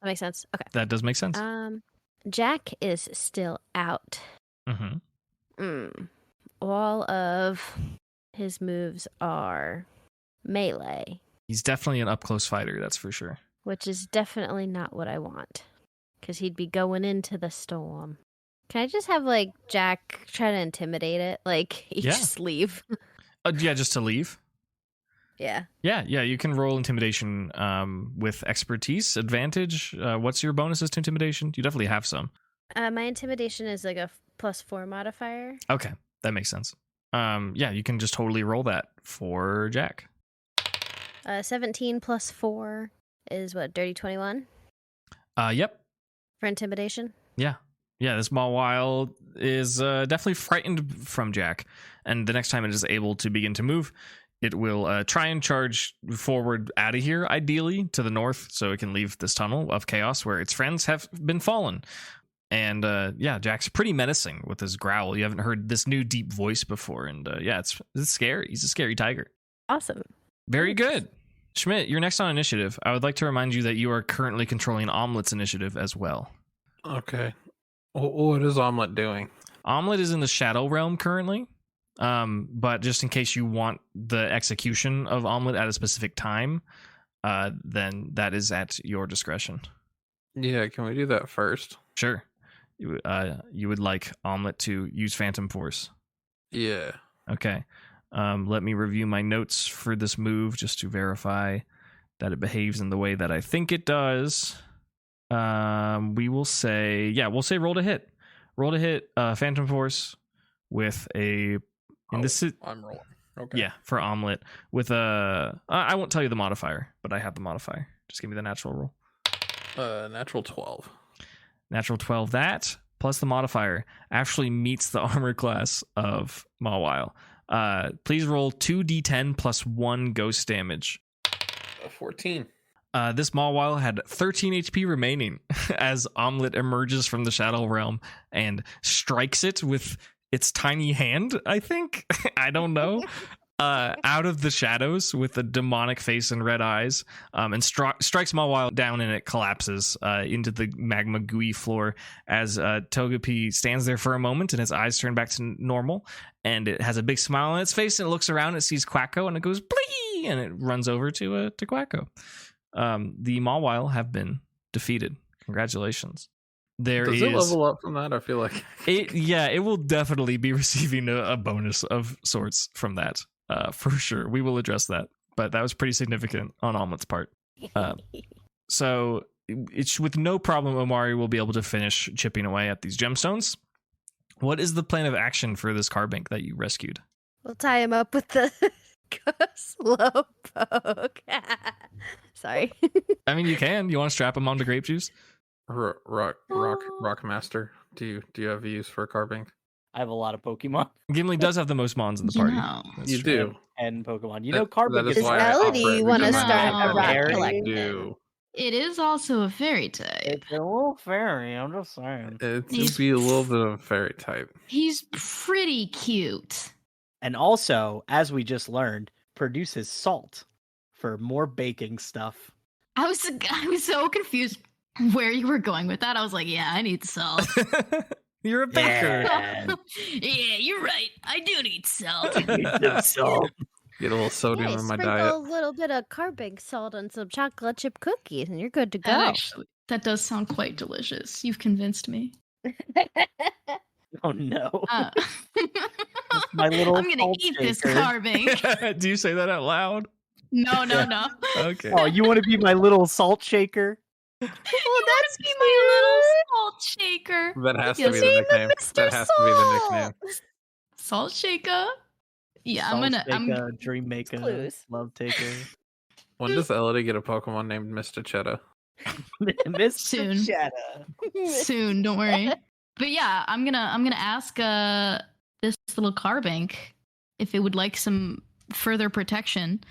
Speaker 5: That makes sense. Okay.
Speaker 1: That does make sense.
Speaker 5: Jack is still out. All of his moves are melee,
Speaker 1: He's definitely an up-close fighter, that's for sure.
Speaker 5: which is definitely not what I want, because he'd be going into the storm. Can I just have like Jack try to intimidate it? Like he
Speaker 1: Yeah.
Speaker 5: just leave.
Speaker 1: Yeah, just to leave.
Speaker 5: Yeah.
Speaker 1: Yeah, you can roll intimidation with expertise advantage. What's your bonuses to intimidation? You definitely have some.
Speaker 5: My intimidation is like a +4 modifier.
Speaker 1: Okay, that makes sense. Yeah, you can just totally roll that for Jack.
Speaker 5: 17 +4. is what, dirty 21
Speaker 1: Yep.
Speaker 5: for intimidation?
Speaker 1: Yeah. This Mawile is definitely frightened from Jack, and the next time it is able to begin to move, it will try and charge forward out of here, ideally to the north, so it can leave this tunnel of chaos where its friends have been fallen. And Jack's pretty menacing with his growl. You haven't heard this new deep voice before, and it's scary. He's a scary tiger.
Speaker 5: Awesome.
Speaker 1: Very good. Schmidt, you're next on initiative. I would like to remind you that you are currently controlling Omelet's initiative as well.
Speaker 3: Okay. What is Omelet doing?
Speaker 1: Omelet is in the Shadow Realm currently, but just in case you want the execution of Omelet at a specific time, then that is at your discretion.
Speaker 3: Yeah, can we do that first?
Speaker 1: Sure. You would like Omelet to use Phantom Force?
Speaker 3: Yeah.
Speaker 1: Okay. Let me review my notes for this move just to verify that it behaves in the way that I think it does. We'll say roll to hit. Roll to hit Phantom Force with a...
Speaker 3: I'm rolling. Okay.
Speaker 1: Yeah, for Omelet. With a... I won't tell you the modifier, but I have the modifier. Just give me the natural roll.
Speaker 3: Natural 12.
Speaker 1: Natural 12. That, plus the modifier, actually meets the armor class of Mawile. Please roll 2d10 plus 1 ghost damage.
Speaker 3: 14.
Speaker 1: This Mawile had 13 HP remaining as Omelet emerges from the Shadow Realm and strikes it with its tiny hand, I think. I don't know. Out of the shadows with a demonic face and red eyes, and strikes Mawile down, and it collapses into the magma gooey floor as Togepi stands there for a moment and his eyes turn back to normal, and it has a big smile on its face, and it looks around and it sees Quacko, and it goes blee, and it runs over to Quacko. The Mawile have been defeated. Congratulations.
Speaker 3: Does it level up from that? I feel like
Speaker 1: it will definitely be receiving a bonus of sorts from that. For sure. We will address that. But that was pretty significant on Omelet's part. So it's with no problem, Omari will be able to finish chipping away at these gemstones. What is the plan of action for this carbink that you rescued?
Speaker 5: We'll tie him up with the slowpoke. Sorry.
Speaker 1: I mean, you can. You want to strap him onto grape juice?
Speaker 3: Rock Master. Do you have a use for a carbink?
Speaker 4: I have a lot of Pokemon.
Speaker 1: Gimli does have the most mons in the party.
Speaker 3: You do.
Speaker 4: And Pokemon. You know, Carbink
Speaker 3: is
Speaker 4: is
Speaker 3: why
Speaker 5: Does
Speaker 3: I
Speaker 5: Elodie
Speaker 3: offer it
Speaker 5: want to
Speaker 3: because
Speaker 5: start
Speaker 3: I'm
Speaker 5: a rock
Speaker 4: very
Speaker 5: collection?
Speaker 3: do.
Speaker 2: It is also a fairy type.
Speaker 4: It's a little fairy. I'm just saying.
Speaker 3: It'd be a little bit of a fairy type.
Speaker 2: He's pretty cute.
Speaker 4: And also, as we just learned, produces salt for more baking stuff.
Speaker 2: I was so confused where you were going with that. I was like, yeah, I need salt.
Speaker 1: You're a baker.
Speaker 4: Yeah.
Speaker 2: Yeah, you're right. I do need salt.
Speaker 4: Salt.
Speaker 3: Get a little sodium in my diet.
Speaker 5: Sprinkle a little bit of carbink salt on some chocolate chip cookies, and you're good to go.
Speaker 2: Actually, that does sound quite delicious. You've convinced me.
Speaker 4: Oh no.
Speaker 2: My
Speaker 4: little
Speaker 2: I'm gonna
Speaker 4: salt
Speaker 2: eat this
Speaker 4: shaker.
Speaker 2: carbink.
Speaker 1: Do you say that out loud?
Speaker 2: No.
Speaker 1: Okay.
Speaker 4: Oh, you want to be my little salt shaker?
Speaker 2: Well, that's be my little salt shaker.
Speaker 3: That has to
Speaker 2: Yes.
Speaker 3: be the nickname.
Speaker 5: Mr.
Speaker 3: That has to be the nickname.
Speaker 2: Salt shaker. Yeah,
Speaker 4: Salt
Speaker 2: I'm
Speaker 4: shaker, dream maker,
Speaker 5: clues.
Speaker 4: love taker.
Speaker 3: When does Elodie get a Pokemon named Mr. Cheddar?
Speaker 4: Mr.
Speaker 2: Soon.
Speaker 4: Cheddar.
Speaker 2: soon. Don't worry. But yeah, I'm gonna ask this little carbink if it would like some further protection,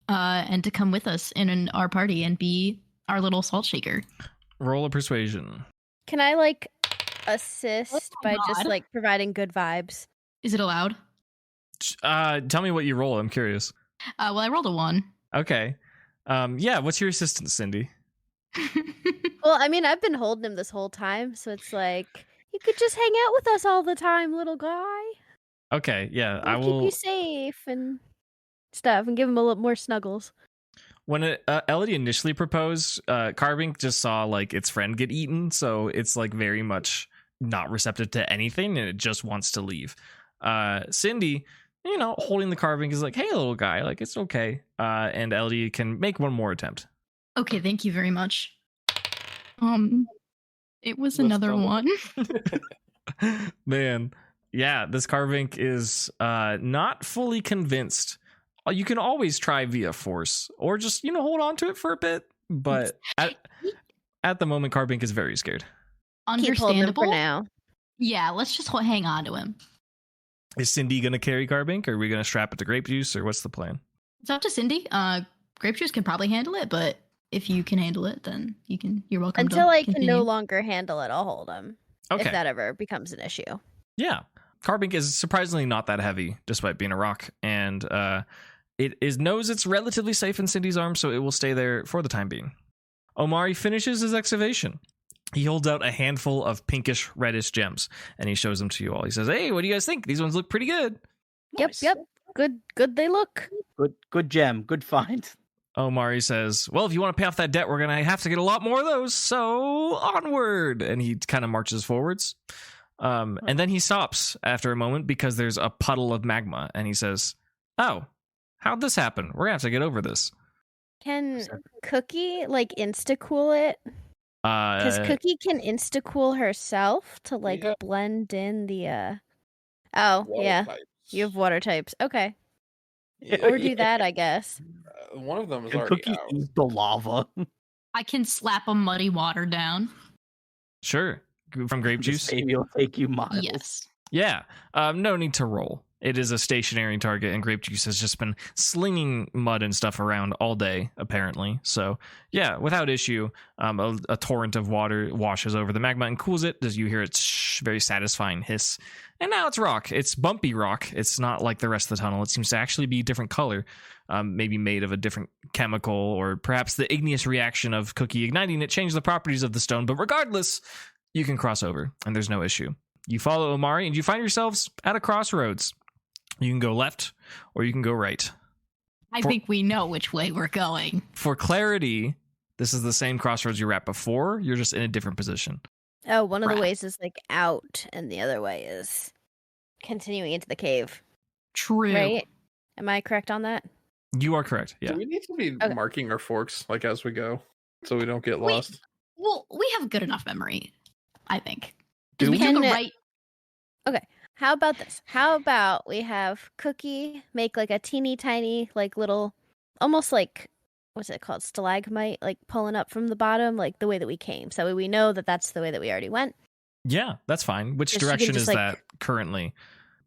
Speaker 2: and to come with us in our party and be our little salt shaker.
Speaker 1: Roll a persuasion.
Speaker 5: Can I assist by just
Speaker 2: God.
Speaker 5: providing good vibes?
Speaker 2: Is it allowed?
Speaker 1: Tell me what you roll. I'm curious.
Speaker 2: Well, I rolled a 1.
Speaker 1: Okay. What's your assistance, Cindy?
Speaker 5: Well, I mean, I've been holding him this whole time, so it's like you could just hang out with us all the time, little guy.
Speaker 1: Okay, yeah, I
Speaker 5: We'll
Speaker 1: will.
Speaker 5: keep you safe and stuff, and give him a little more snuggles.
Speaker 1: When Elodie initially proposed, Carbink just saw its friend get eaten, so it's very much not receptive to anything, and it just wants to leave. Cindy, holding the Carbink is like, "Hey, little guy, it's okay." And Elodie can make one more attempt.
Speaker 2: Okay, thank you very much. It was
Speaker 3: That's
Speaker 2: another
Speaker 3: trouble.
Speaker 2: 1.
Speaker 1: Man, yeah, this Carbink is not fully convinced. You can always try via force, or just hold on to it for a bit. but at the moment, Carbink is very scared.
Speaker 5: Keep holding him for
Speaker 2: Understandable.
Speaker 5: now.
Speaker 2: Yeah, let's just hang on to him.
Speaker 1: Is Cindy going to carry Carbink, or are we going to strap it to Grape Juice, or what's the plan?
Speaker 2: It's up to Cindy. Grape Juice can probably handle it, but if you can handle it, then you're welcome.
Speaker 5: Until
Speaker 2: to
Speaker 5: I can
Speaker 2: continue.
Speaker 5: no longer handle it, I'll hold him.
Speaker 1: Okay.
Speaker 5: If that ever becomes an issue.
Speaker 1: Yeah. Carbink is surprisingly not that heavy, despite being a rock, and knows it's relatively safe in Cindy's arms, so it will stay there for the time being. Omari finishes his excavation. He holds out a handful of pinkish reddish gems, and he shows them to you all. He says, "Hey, what do you guys think? These ones look pretty good."
Speaker 5: Yep. Good they look.
Speaker 4: Good gem. Good find.
Speaker 1: Omari says, "Well, if you want to pay off that debt, we're going to have to get a lot more of those, so onward." And he kind of marches forwards. And then he stops after a moment because there's a puddle of magma, and he says, "Oh, how'd this happen? We're going to have to get over this."
Speaker 5: Can Cookie insta-cool it? Because Cookie can insta-cool herself to blend in the Oh,
Speaker 3: Water
Speaker 5: yeah.
Speaker 3: types.
Speaker 5: You have water types. Okay. Or do that, I guess.
Speaker 3: One of them is
Speaker 4: Can
Speaker 3: already
Speaker 4: Cookie
Speaker 3: out.
Speaker 4: eat the lava?
Speaker 2: I can slap a muddy water down.
Speaker 1: Sure. From grape
Speaker 4: This
Speaker 1: juice?
Speaker 4: baby will take you miles.
Speaker 2: Yes.
Speaker 1: Yeah. No need to roll. It is a stationary target, and grape juice has just been slinging mud and stuff around all day, apparently. So, yeah, without issue, a torrent of water washes over the magma and cools it. As you hear its very satisfying hiss. And now it's rock. It's bumpy rock. It's not like the rest of the tunnel. It seems to actually be a different color, maybe made of a different chemical, or perhaps the igneous reaction of Cookie igniting it changed the properties of the stone. But regardless, you can cross over, and there's no issue. You follow Omari, and you find yourselves at a crossroads. You can go left, or you can go right.
Speaker 2: I think we know which way we're going.
Speaker 1: For clarity, this is the same crossroads you were at before. You're just in a different position.
Speaker 5: Oh, one of the
Speaker 2: Right.
Speaker 5: ways is out, and the other way is continuing into the cave.
Speaker 2: True.
Speaker 5: Right? Am I correct on that?
Speaker 1: You are correct. Yeah.
Speaker 3: Do we need to be
Speaker 5: Okay.
Speaker 3: marking our forks as we go, so we don't get
Speaker 2: Wait.
Speaker 3: lost?
Speaker 2: Well, we have good enough memory, I think.
Speaker 1: Do
Speaker 2: Because we took
Speaker 5: we?
Speaker 2: a right.
Speaker 5: How about this? How about we have Cookie make a teeny tiny, little, almost what's it called? Stalagmite, pulling up from the bottom, the way that we came. So that way we know that that's the way that we already went.
Speaker 1: Yeah, that's fine. Which
Speaker 5: Just- you can
Speaker 1: direction
Speaker 5: just,
Speaker 1: is that currently?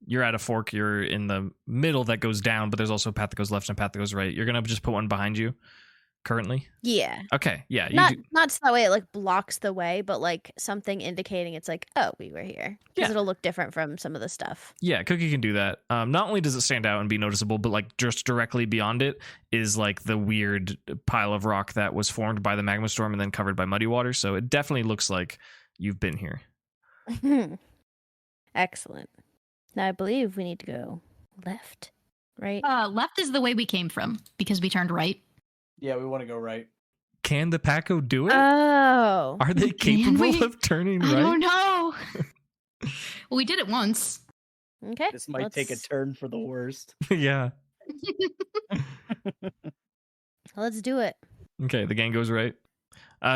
Speaker 1: You're at a fork. You're in the middle that goes down, but there's also a path that goes left and a path that goes right. You're going to just put one behind you currently?
Speaker 5: Yeah.
Speaker 1: Okay, yeah.
Speaker 5: Not so that way it blocks the way, but something indicating it's oh, we were here. Because
Speaker 1: Yeah.
Speaker 5: it'll look different from some of the stuff.
Speaker 1: Yeah, Cookie can do that. Not only does it stand out and be noticeable, but just directly beyond it is the weird pile of rock that was formed by the magma storm and then covered by muddy water. So it definitely looks like you've been here.
Speaker 5: Excellent. Now I believe we need to go left, right?
Speaker 2: Left is the way we came from because we turned right.
Speaker 4: Yeah, we want to go right.
Speaker 1: Can the Packo do it?
Speaker 5: Oh.
Speaker 1: Are they
Speaker 2: Can
Speaker 1: capable
Speaker 2: we?
Speaker 1: of turning
Speaker 2: I
Speaker 1: right?
Speaker 2: don't know. Well, we did it once.
Speaker 5: Okay.
Speaker 4: This might take a turn for the worst.
Speaker 1: Yeah.
Speaker 5: Let's do it.
Speaker 1: Okay, the gang goes right.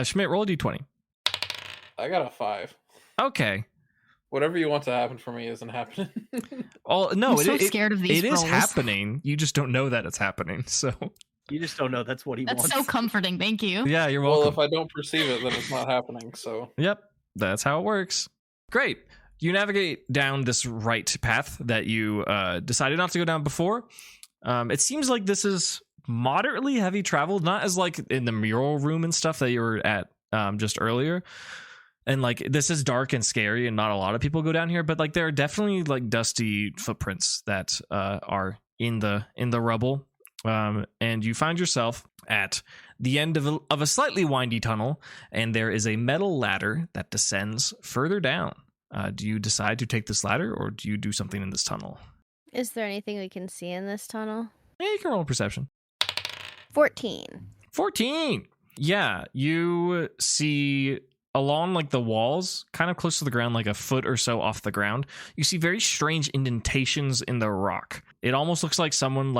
Speaker 1: Schmidt, roll a d20.
Speaker 3: I got a 5.
Speaker 1: Okay.
Speaker 3: Whatever you want to happen for me isn't happening.
Speaker 1: Oh no,
Speaker 2: I'm so scared of these
Speaker 1: It is
Speaker 2: rolls.
Speaker 1: happening. You just don't know that it's happening. So
Speaker 4: You just don't know that's what he
Speaker 2: That's
Speaker 4: wants.
Speaker 2: so comforting. Thank you.
Speaker 1: yeah, you're
Speaker 3: Well,
Speaker 1: welcome.
Speaker 3: if I don't perceive it, then it's not happening. So
Speaker 1: Yep, that's how it works. Great. You navigate down this right path that you decided not to go down before. It seems like this is moderately heavy traveled, not as in the mural room and stuff that you were at just earlier. And this is dark and scary, and not a lot of people go down here. But there are definitely dusty footprints that are in the rubble. And you find yourself at the end of a slightly windy tunnel, and there is a metal ladder that descends further down. Do you decide to take this ladder, or do you do something in this tunnel?
Speaker 5: Is there anything we can see in this tunnel?
Speaker 1: Yeah, you can roll a perception.
Speaker 5: 14.
Speaker 1: 14. Yeah, you see along the walls, kind of close to the ground, a foot or so off the ground, you see very strange indentations in the rock. It almost looks like someone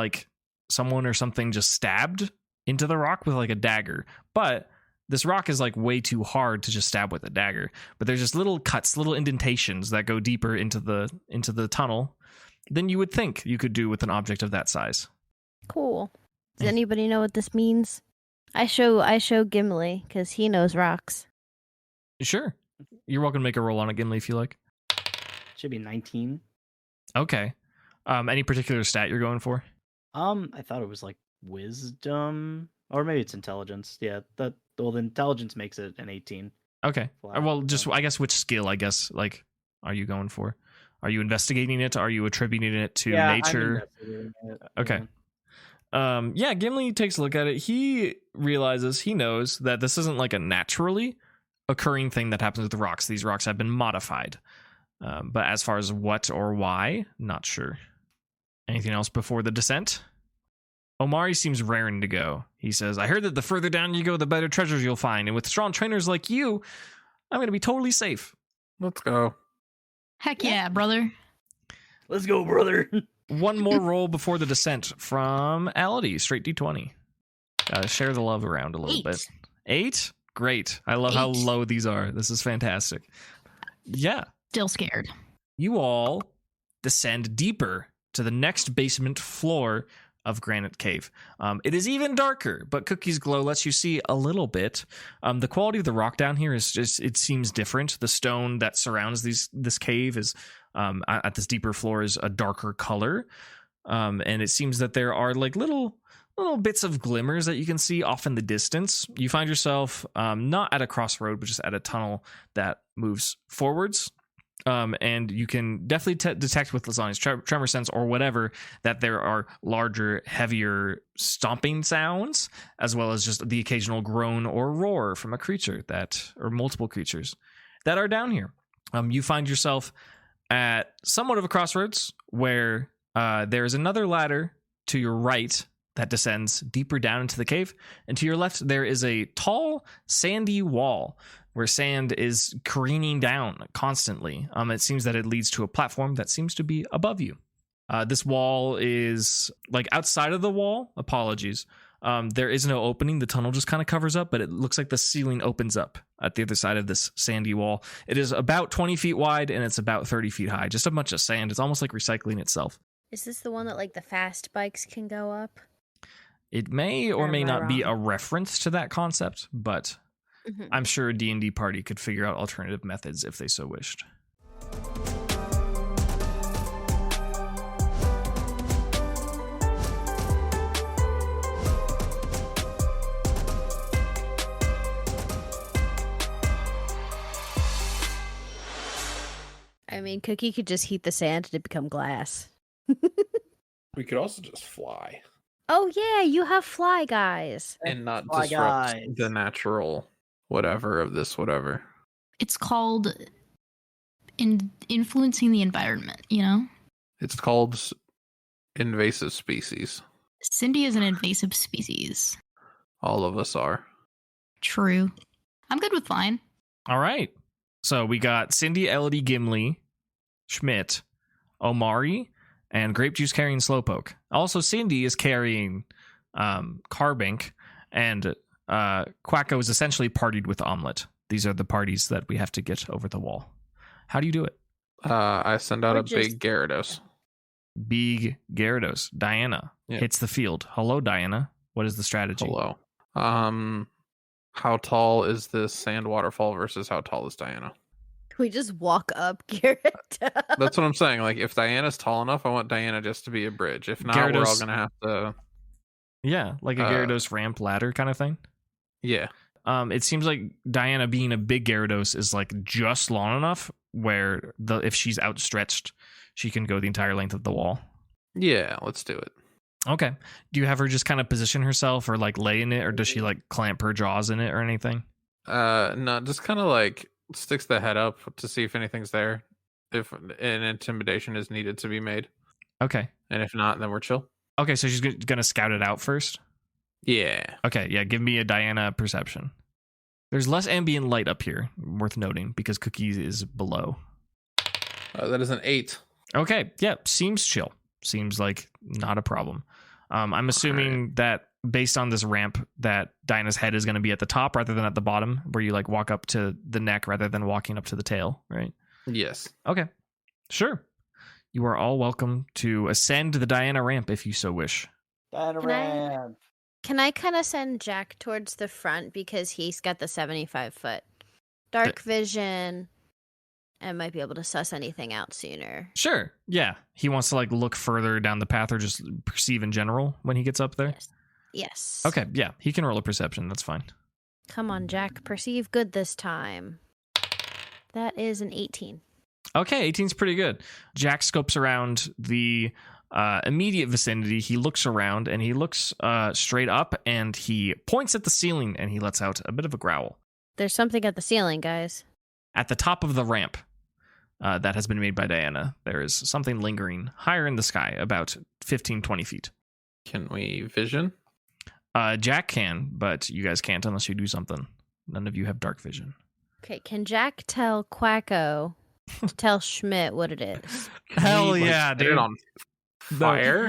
Speaker 1: or something just stabbed into the rock with a dagger. But this rock is way too hard to just stab with a dagger. But there's just little cuts, little indentations that go deeper into the tunnel than you would think you could do with an object of that size.
Speaker 5: Cool. Does anybody know what this means? I show Gimli because he knows rocks.
Speaker 1: Sure. You're welcome to make a roll on a Gimli if you like.
Speaker 4: Should be 19.
Speaker 1: Okay. Any particular stat you're going for?
Speaker 4: I thought it was like wisdom, or maybe it's intelligence. Yeah, the intelligence makes it an 18.
Speaker 1: Okay.
Speaker 4: Flat,
Speaker 1: Well, just
Speaker 4: so.
Speaker 1: I guess which skill, I guess, like, are you going for? Are you investigating it? Are you attributing it to nature? Okay. Yeah, Gimli takes a look at it. He realizes, he knows that this isn't like a naturally occurring thing that happens with the rocks. These rocks have been modified. But as far as what or why, not sure. Anything else before the descent? Omari seems raring to go. He says, I heard that the further down you go, the better treasures you'll find. And with strong trainers like you, I'm going to be totally safe.
Speaker 3: Let's go.
Speaker 2: Heck yeah, brother.
Speaker 4: Let's go, brother.
Speaker 1: One more roll before the descent from Ality, straight D20. Share the love around a little bit. 8? Great. I love how
Speaker 2: 8.
Speaker 1: low these are. This is fantastic. Yeah.
Speaker 2: Still scared.
Speaker 1: You all descend deeper to the next basement floor of Granite Cave. It is even darker, but Cookie's glow lets you see a little bit. The quality of the rock down here is just, it seems different. The stone that surrounds this cave is at this deeper floor is a darker color. And it seems that there are like little bits of glimmers that you can see off in the distance. You find yourself not at a crossroad, but just at a tunnel that moves forwards. And you can definitely detect with Lasagna's tremor sense or whatever that there are larger, heavier stomping sounds, as well as just the occasional groan or roar from a creature or multiple creatures that are down here. You find yourself at somewhat of a crossroads where there is another ladder to your right that descends deeper down into the cave, and to your left there is a tall, sandy wall where sand is careening down constantly. It seems that it leads to a platform that seems to be above you. This wall is like outside of the wall. Apologies. There is no opening. The tunnel just kind of covers up, but it looks like the ceiling opens up at the other side of this sandy wall. It is about 20 feet wide and it's about 30 feet high. Just a bunch of sand. It's almost like recycling itself.
Speaker 5: Is this the one that like the fast bikes can go up?
Speaker 1: It may or
Speaker 5: Am
Speaker 1: may
Speaker 5: I
Speaker 1: not be
Speaker 5: wrong?
Speaker 1: a reference to that concept, but
Speaker 5: Mhm.
Speaker 1: I'm sure a D&D party could figure out alternative methods if they so wished.
Speaker 5: I mean, Cookie could just heat the sand to become glass.
Speaker 3: We could also just fly
Speaker 5: Oh yeah, you have fly guys.
Speaker 3: and not
Speaker 4: Fly
Speaker 3: disrupt
Speaker 4: guys.
Speaker 3: the natural whatever of this whatever.
Speaker 2: It's called influencing the environment, you know?
Speaker 3: It's called invasive species.
Speaker 2: Cindy is an invasive species.
Speaker 3: All of us are.
Speaker 2: True. I'm good with flying.
Speaker 1: All right. So we got Cindy, Elodie, Gimli, Schmidt, Omari, and Grape Juice carrying Slowpoke. Also, Cindy is carrying Carbink, and Quacko is essentially partied with Omelet. These are the parties that we have to get over the wall. How do you do it?
Speaker 3: I send out
Speaker 5: Or
Speaker 3: a big
Speaker 5: just-
Speaker 3: Gyarados.
Speaker 1: Big Gyarados. Diana hits the field. Hello, Diana. What is the strategy?
Speaker 3: Hello. How tall is this sand waterfall versus how tall is Diana?
Speaker 5: We just walk up Garrett.
Speaker 3: That's what I'm saying. Like, if Diana's tall enough, I want Diana just to be a bridge. If not, we're all
Speaker 1: Gyarados-
Speaker 3: gonna have to.
Speaker 1: Yeah, like a Gyarados ramp ladder kind of thing.
Speaker 3: Yeah.
Speaker 1: It seems like Diana being a big Gyarados is like just long enough where if she's outstretched, she can go the entire length of the wall.
Speaker 3: Yeah, let's do it.
Speaker 1: Okay. Do you have her just kind of position herself or like lay in it, or does she like clamp her jaws in it or anything?
Speaker 3: No, just kind of like sticks the head up to see if anything's there. If an intimidation is needed to be made.
Speaker 1: Okay.
Speaker 3: And if not, then we're chill.
Speaker 1: Okay, so she's gonna scout it out first?
Speaker 3: Yeah.
Speaker 1: Okay, yeah, give me a Diana perception. There's less ambient light up here, worth noting, because Cookie is below.
Speaker 3: That is an 8.
Speaker 1: Okay, yeah, seems chill. Seems like not a problem. I'm assuming that based on this ramp that Diana's head is going to be at the top rather than at the bottom, where you like walk up to the neck rather than walking up to the tail, right?
Speaker 3: Yes.
Speaker 1: Okay, sure. You are all welcome to ascend the Diana ramp if you so wish.
Speaker 4: Diana
Speaker 5: Can I-
Speaker 4: ramp.
Speaker 5: Can I kind of send Jack towards the front because he's got the 75-foot dark vision and might be able to suss anything out sooner?
Speaker 1: Sure. Yeah. He wants to like look further down the path or just perceive in general when he gets up there.
Speaker 5: Yes.
Speaker 1: Okay. Yeah. He can roll a perception. That's fine.
Speaker 5: Come on, Jack. Perceive good this time. That is an 18.
Speaker 1: Okay. 18's pretty good. Jack scopes around the immediate vicinity. He looks around and he looks straight up and he points at the ceiling and he lets out a bit of a growl.
Speaker 5: There's something at the ceiling, guys.
Speaker 1: At the top of the ramp that has been made by Diana, there is something lingering higher in the sky, about 15, 20 feet.
Speaker 3: Can we vision?
Speaker 1: Jack can, but you guys can't unless you do something. None of you have dark vision.
Speaker 5: Okay, can Jack tell Quacko to tell Schmidt what it is?
Speaker 1: Hell
Speaker 3: He,
Speaker 1: yeah,
Speaker 3: set
Speaker 1: dude.
Speaker 3: it on fire.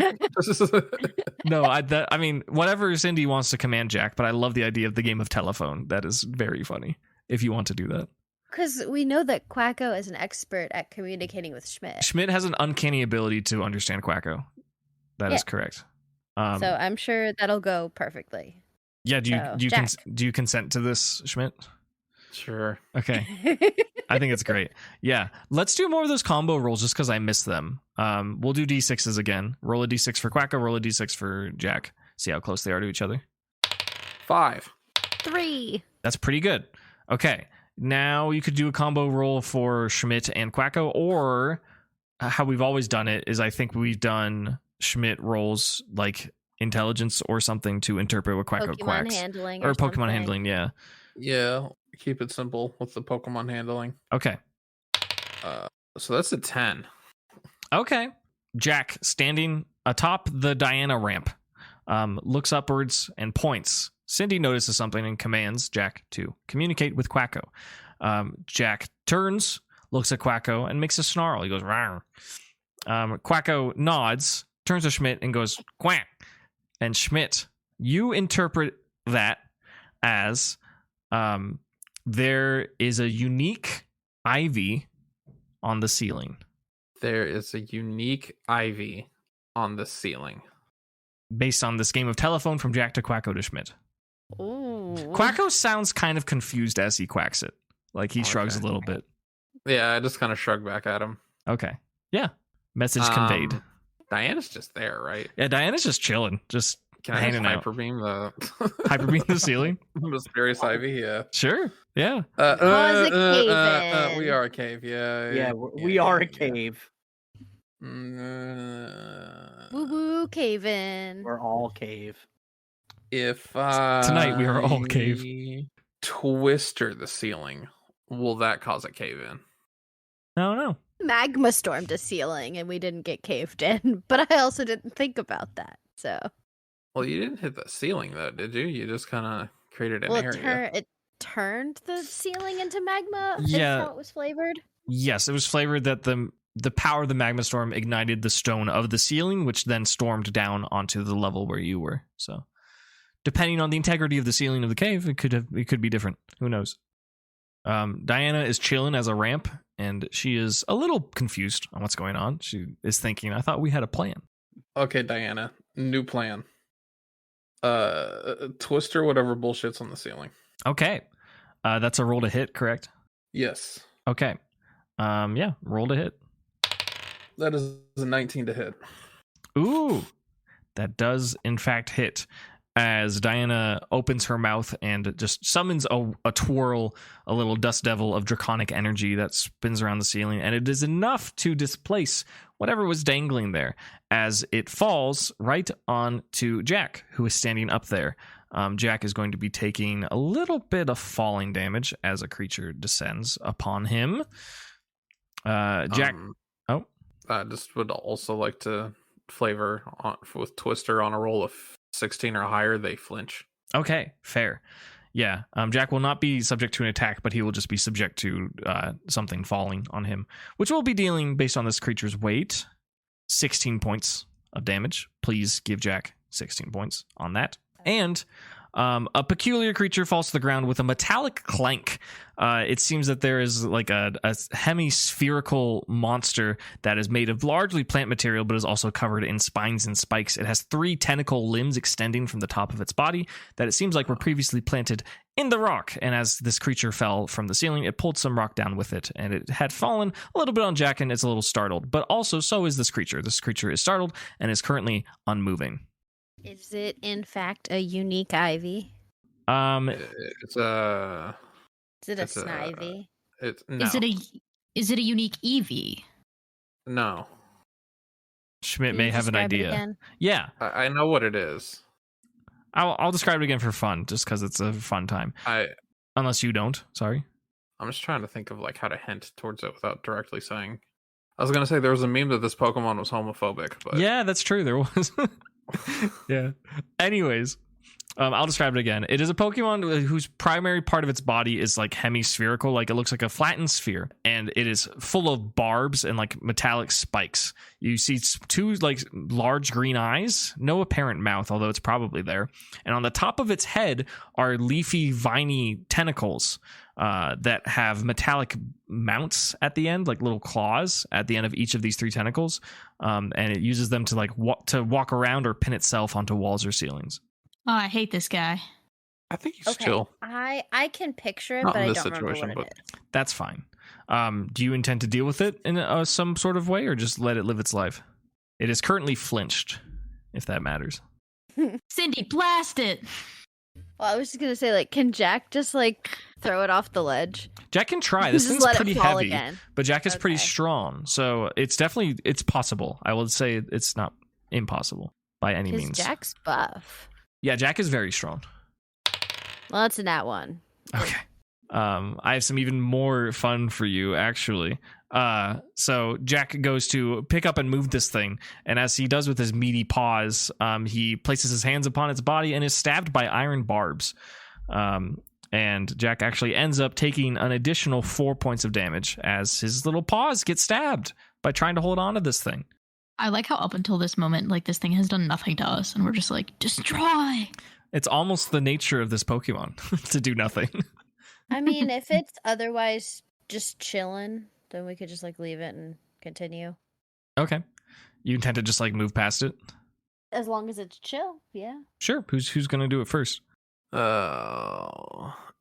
Speaker 1: No, I mean, whatever Cindy wants to command Jack, but I love the idea of the game of telephone. That is very funny if you want to do that.
Speaker 5: Because we know that Quacko is an expert at communicating with Schmidt.
Speaker 1: Schmidt has an uncanny ability to understand Quacko. That is correct.
Speaker 5: So I'm sure that'll go perfectly.
Speaker 1: Yeah, do you
Speaker 5: Jack.
Speaker 1: do you consent to this, Schmidt?
Speaker 3: Sure.
Speaker 1: Okay. I think it's great. Yeah. Let's do more of those combo rolls just because I miss them. We'll do D6s again. Roll a D6 for Quacko, roll a D6 for Jack. See how close they are to each other.
Speaker 3: 5.
Speaker 5: 3.
Speaker 1: That's pretty good. Okay. Now you could do a combo roll for Schmidt and Quacko, or how we've always done it is I think we've done Schmidt rolls like intelligence or something to interpret what Quacko
Speaker 5: Pokemon
Speaker 1: quacks.
Speaker 5: handling.
Speaker 1: Or Pokemon
Speaker 5: something.
Speaker 1: handling, yeah.
Speaker 3: Yeah, keep it simple with the Pokemon handling.
Speaker 1: Okay.
Speaker 3: So that's a 10.
Speaker 1: Okay. Jack, standing atop the Diana ramp, looks upwards and points. Cindy notices something and commands Jack to communicate with Quacko. Jack turns, looks at Quacko, and makes a snarl. He goes, rawr. Quacko nods, turns to Schmidt, and goes, quack. And Schmidt, you interpret that as there is a unique ivy on the ceiling.
Speaker 3: There is a unique ivy on the ceiling.
Speaker 1: Based on this game of telephone from Jack to Quacko to Schmidt.
Speaker 5: Ooh.
Speaker 1: Quacko sounds kind of confused as he quacks it. Like he shrugs a little bit.
Speaker 3: Yeah, I just kind of shrug back at him.
Speaker 1: Okay. Yeah. Message conveyed.
Speaker 3: Diana's just there, right?
Speaker 1: Yeah, Diana's just chilling. Just
Speaker 3: Can I
Speaker 1: hanging out.
Speaker 3: hyper beam the
Speaker 1: Hyperbeam the ceiling?
Speaker 3: mysterious ivy? Yeah.
Speaker 1: Sure. Yeah.
Speaker 5: Was a cave in.
Speaker 3: We are a cave. Yeah.
Speaker 4: Yeah, we are a cave.
Speaker 5: Woo woo cave-in.
Speaker 4: We're all cave.
Speaker 3: If
Speaker 1: Tonight we are all cave.
Speaker 3: Twister the ceiling, will that cause a cave in?
Speaker 1: No.
Speaker 5: Magma stormed a ceiling and we didn't get caved in, but I also didn't think about that. So
Speaker 3: Well, you didn't hit the ceiling though, did you? You just kind of created an area.
Speaker 5: it turned the ceiling into magma.
Speaker 1: Yeah.
Speaker 5: Is how it was flavored.
Speaker 1: Yes, it was flavored that the power of the magma storm ignited the stone of the ceiling, which then stormed down onto the level where you were. So, depending on the integrity of the ceiling of the cave, it could be different. Who knows? Diana is chilling as a ramp, and she is a little confused on what's going on. She is thinking, "I thought we had a plan."
Speaker 3: Okay, Diana, new plan. Twister whatever bullshit's on the ceiling.
Speaker 1: Okay, that's a roll to hit, correct?
Speaker 3: Yes,
Speaker 1: Okay, yeah, roll to hit.
Speaker 3: that is a 19 to hit.
Speaker 1: Ooh, that does in fact hit as Diana opens her mouth and just summons a twirl, a little dust devil of draconic energy that spins around the ceiling, and it is enough to displace whatever was dangling there as it falls right on to Jack, who is standing up there. Jack is going to be taking a little bit of falling damage as a creature descends upon him. Jack,
Speaker 3: I just would also like to flavor with Twister on a roll of 16 or higher, they flinch.
Speaker 1: okay, fair. Yeah, Jack will not be subject to an attack, but he will just be subject to something falling on him, which will be dealing, based on this creature's weight, 16 points of damage. Please give Jack 16 points on that. And A peculiar creature falls to the ground with a metallic clank. It seems that there is like a hemispherical monster that is made of largely plant material, but is also covered in spines and spikes. It has 3 tentacle limbs extending from the top of its body that it seems like were previously planted in the rock. And as this creature fell from the ceiling, it pulled some rock down with it, and it had fallen a little bit on Jack, and it's a little startled. But also, so is this creature. This creature is startled and is currently unmoving.
Speaker 5: Is it in fact a unique ivy?
Speaker 3: It's a.
Speaker 5: Is it a snivy?
Speaker 3: It's no.
Speaker 2: Is it a unique Eevee?
Speaker 3: No.
Speaker 1: Schmidt
Speaker 5: Can
Speaker 1: may
Speaker 5: you
Speaker 1: have an
Speaker 5: describe it
Speaker 1: idea.
Speaker 5: again?
Speaker 1: Yeah,
Speaker 3: I know what it is.
Speaker 1: I'll describe it again for fun, just because it's a fun time. Unless you don't, sorry.
Speaker 3: I'm just trying to think of like how to hint towards it without directly saying. I was gonna say there was a meme that this Pokemon was homophobic, but
Speaker 1: Yeah, that's true. There was. Yeah. Anyways, I'll describe it again. It is a Pokemon whose primary part of its body is like hemispherical, like it looks like a flattened sphere, and it is full of barbs and like metallic spikes. You see 2 like large green eyes, no apparent mouth, although it's probably there. And on the top of its head are leafy, viney tentacles that have metallic mounts at the end, like little claws at the end of each of these 3 tentacles, and it uses them to like walk around or pin itself onto walls or ceilings.
Speaker 2: Oh, I hate this guy.
Speaker 3: I think he's
Speaker 5: Okay,
Speaker 3: chill.
Speaker 5: I can picture it,
Speaker 3: Not
Speaker 5: but
Speaker 3: in
Speaker 5: I
Speaker 3: this
Speaker 5: don't remember
Speaker 3: situation,
Speaker 5: what it is.
Speaker 1: That's fine. Do you intend to deal with it in some sort of way, or just let it live its life? It is currently flinched, if that matters.
Speaker 2: Cindy, blast it!
Speaker 5: Well, I was just gonna say, like, can Jack just like throw it off the ledge?
Speaker 1: Jack can try. This
Speaker 5: Just
Speaker 1: thing's
Speaker 5: let it
Speaker 1: pretty
Speaker 5: fall
Speaker 1: heavy,
Speaker 5: again.
Speaker 1: but Jack is pretty
Speaker 5: Okay.
Speaker 1: strong, so it's possible. I would say it's not impossible by any
Speaker 5: Because
Speaker 1: means.
Speaker 5: Jack's buff.
Speaker 1: Yeah, Jack is very strong.
Speaker 5: Well, that's in that one.
Speaker 1: Okay. I have some even more fun for you, actually. So Jack goes to pick up and move this thing, and as he does with his meaty paws, he places his hands upon its body and is stabbed by iron barbs. And Jack actually ends up taking an additional 4 points of damage as his little paws get stabbed by trying to hold on to this thing.
Speaker 2: I like how up until this moment, like this thing has done nothing to us, and we're just like, destroy!
Speaker 1: It's almost the nature of this Pokemon to do nothing.
Speaker 5: I mean, if it's otherwise just chilling, then we could just like leave it and continue.
Speaker 1: Okay. You intend to just like move past it?
Speaker 5: As long as it's chill, yeah.
Speaker 1: Sure. Who's gonna do it first?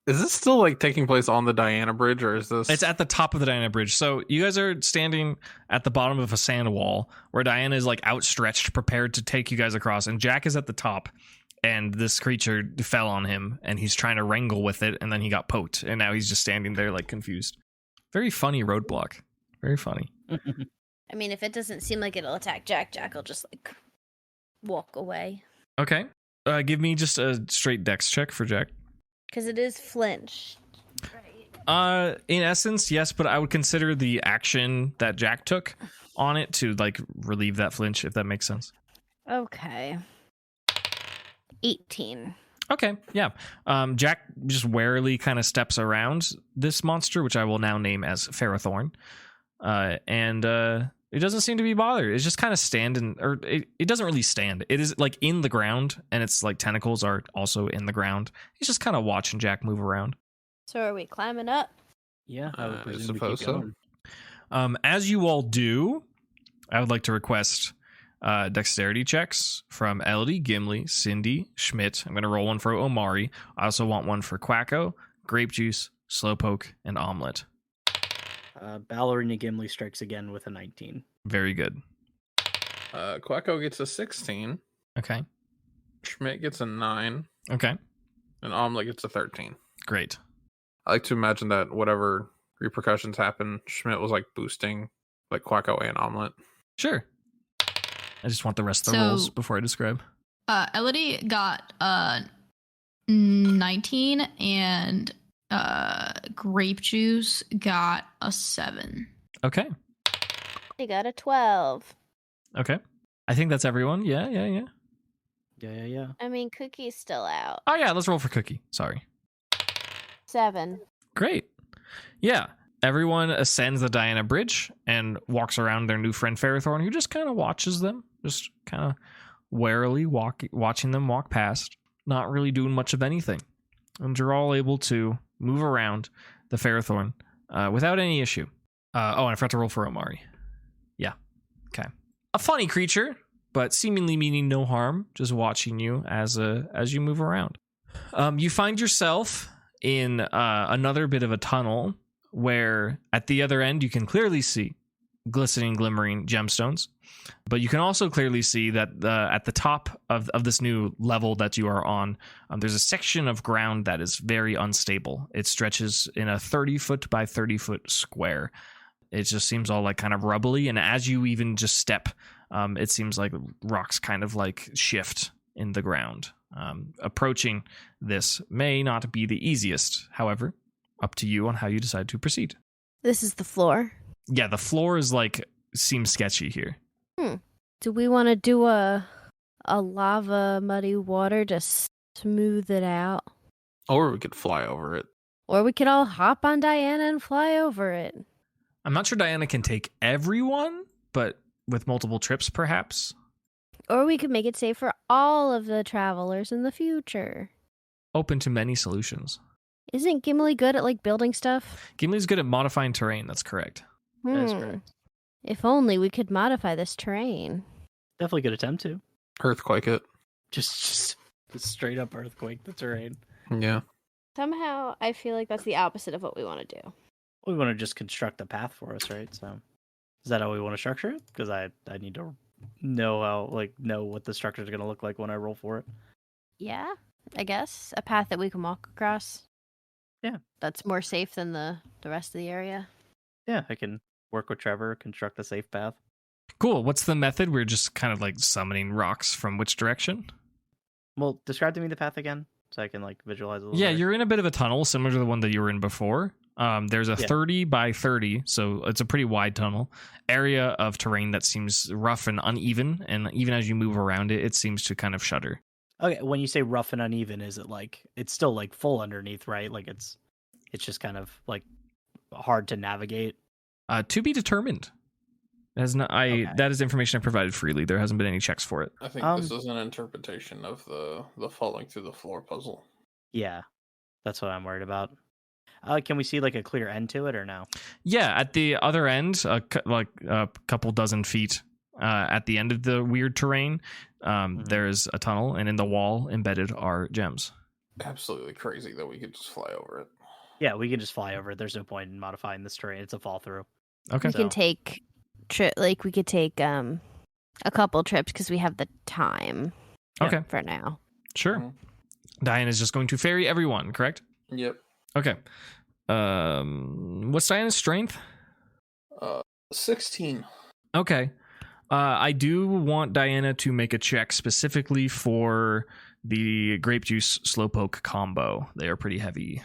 Speaker 3: Is this still like taking place on the Diana Bridge, or is this?
Speaker 1: It's at the top of the Diana Bridge. So you guys are standing at the bottom of a sand wall where Diana is like outstretched, prepared to take you guys across, and Jack is at the top. And this creature fell on him, and he's trying to wrangle with it, and then he got poked, and now he's just standing there like confused. Very funny roadblock. Very funny.
Speaker 5: I mean, if it doesn't seem like it'll attack Jack, Jack will just like walk away.
Speaker 1: Okay. Give me just a straight dex check for Jack.
Speaker 5: Because it is flinched. Right.
Speaker 1: In essence, yes, but I would consider the action that Jack took on it to like relieve that flinch, if that makes sense.
Speaker 5: Okay. 18.
Speaker 1: Okay, yeah. Jack just warily kind of steps around this monster, which I will now name as Ferrothorn. And it doesn't seem to be bothered. It's just kind of standing, or it doesn't really stand. It is like in the ground, and its like tentacles are also in the ground. He's just kind of watching Jack move around.
Speaker 5: So are we climbing up?
Speaker 4: Yeah, I would
Speaker 3: I
Speaker 4: presume we
Speaker 3: suppose
Speaker 4: keep
Speaker 3: so.
Speaker 4: going.
Speaker 1: As you all do, I would like to request dexterity checks from Elodie, Gimli, Cindy, Schmidt. I'm going to roll one for Omari. I also want one for Quacko, Grape Juice, Slowpoke, and Omelet.
Speaker 4: Ballerina Gimli strikes again with a 19.
Speaker 1: Very good.
Speaker 3: Quacko gets a 16.
Speaker 1: Okay.
Speaker 3: Schmidt gets a 9,
Speaker 1: Okay.
Speaker 3: and Omelet gets a 13.
Speaker 1: Great.
Speaker 3: I like to imagine that whatever repercussions happen, Schmidt was like boosting like Quacko and Omelet.
Speaker 1: Sure. I just want the rest of the
Speaker 2: So-
Speaker 1: rolls before I describe.
Speaker 2: Elodie got 19, and Grape Juice got a 7.
Speaker 1: Okay.
Speaker 5: I got a 12.
Speaker 1: Okay. I think that's everyone. Yeah.
Speaker 4: Yeah.
Speaker 5: I mean, Cookie's still out.
Speaker 1: Oh, yeah. Let's roll for Cookie. Sorry.
Speaker 5: 7.
Speaker 1: Great. Yeah. Everyone ascends the Diana Bridge and walks around their new friend Ferrothorn, who just kind of watches them, just kind of warily watching them walk past. not really doing much of anything. And you're all able to move around the Ferrothorn without any issue. And I forgot to roll for Omari. Yeah. Okay. A funny creature, but seemingly meaning no harm, just watching you as you move around. You find yourself in another bit of a tunnel where at the other end you can clearly see glistening, glimmering gemstones. But you can also clearly see that at the top of this new level that you are on, there's a section of ground that is very unstable. It stretches in a 30-foot by 30-foot square. It just seems all like kind of rubbly, and as you even just step, it seems like rocks kind of like shift in the ground. Approaching this may not be the easiest, however, up to you on how you decide to proceed.
Speaker 5: This is the floor.
Speaker 1: Yeah, the floor is like seems sketchy here.
Speaker 5: Do we want to do a lava muddy water to smooth it out?
Speaker 3: Or we could fly over it.
Speaker 5: Or we could all hop on Diana and fly over it.
Speaker 1: I'm not sure Diana can take everyone, but with multiple trips, perhaps.
Speaker 5: Or we could make it safe for all of the travelers in the future.
Speaker 1: Open to many solutions.
Speaker 5: Isn't Gimli good at, like, building stuff?
Speaker 1: Gimli's good at modifying terrain, that's correct.
Speaker 4: That is correct.
Speaker 5: If only we could modify this terrain.
Speaker 4: Definitely good attempt to.
Speaker 3: Earthquake it.
Speaker 4: Just straight up earthquake the terrain.
Speaker 3: Yeah.
Speaker 5: Somehow, I feel like that's the opposite of what we want to do.
Speaker 4: We want to just construct a path for us, right? So, is that how we want to structure it? Because I need to know what the structure is going to look like when I roll for it.
Speaker 5: Yeah, I guess. A path that we can walk across.
Speaker 4: Yeah.
Speaker 5: That's more safe than the rest of the area.
Speaker 4: Yeah, I can work with Trevor, construct a safe path.
Speaker 1: Cool. What's the method? We're just kind of like summoning rocks from which direction?
Speaker 4: Well, describe to me the path again so I can like visualize it a little
Speaker 1: Yeah,
Speaker 4: better.
Speaker 1: you're in a bit of a tunnel similar to the one that you were in before. There's a 30 by 30, so it's a pretty wide tunnel area of terrain that seems rough and uneven, and even as you move around it, it seems to kind of shudder.
Speaker 4: Okay, when you say rough and uneven, is it like it's still like full underneath, right? Like it's just kind of like hard to navigate.
Speaker 1: To be determined. That is information I provided freely. There hasn't been any checks for it.
Speaker 3: I think this is an interpretation of the falling through the floor puzzle.
Speaker 4: Yeah, that's what I'm worried about. Can we see like a clear end to it or no?
Speaker 1: Yeah, at the other end, like a couple dozen feet at the end of the weird terrain, there's a tunnel, and in the wall embedded are gems.
Speaker 3: Absolutely crazy that we could just fly over it.
Speaker 4: Yeah, we can just fly over it. There's no point in modifying this terrain. It's a fall through.
Speaker 1: Okay.
Speaker 5: We can take we could take a couple trips because we have the time.
Speaker 1: Okay.
Speaker 5: For now.
Speaker 1: Sure.
Speaker 3: Mm-hmm.
Speaker 1: Diana's just going to ferry everyone, correct?
Speaker 3: Yep.
Speaker 1: Okay. What's Diana's strength?
Speaker 3: 16.
Speaker 1: Okay. I do want Diana to make a check specifically for the grape juice slowpoke combo. They are pretty heavy.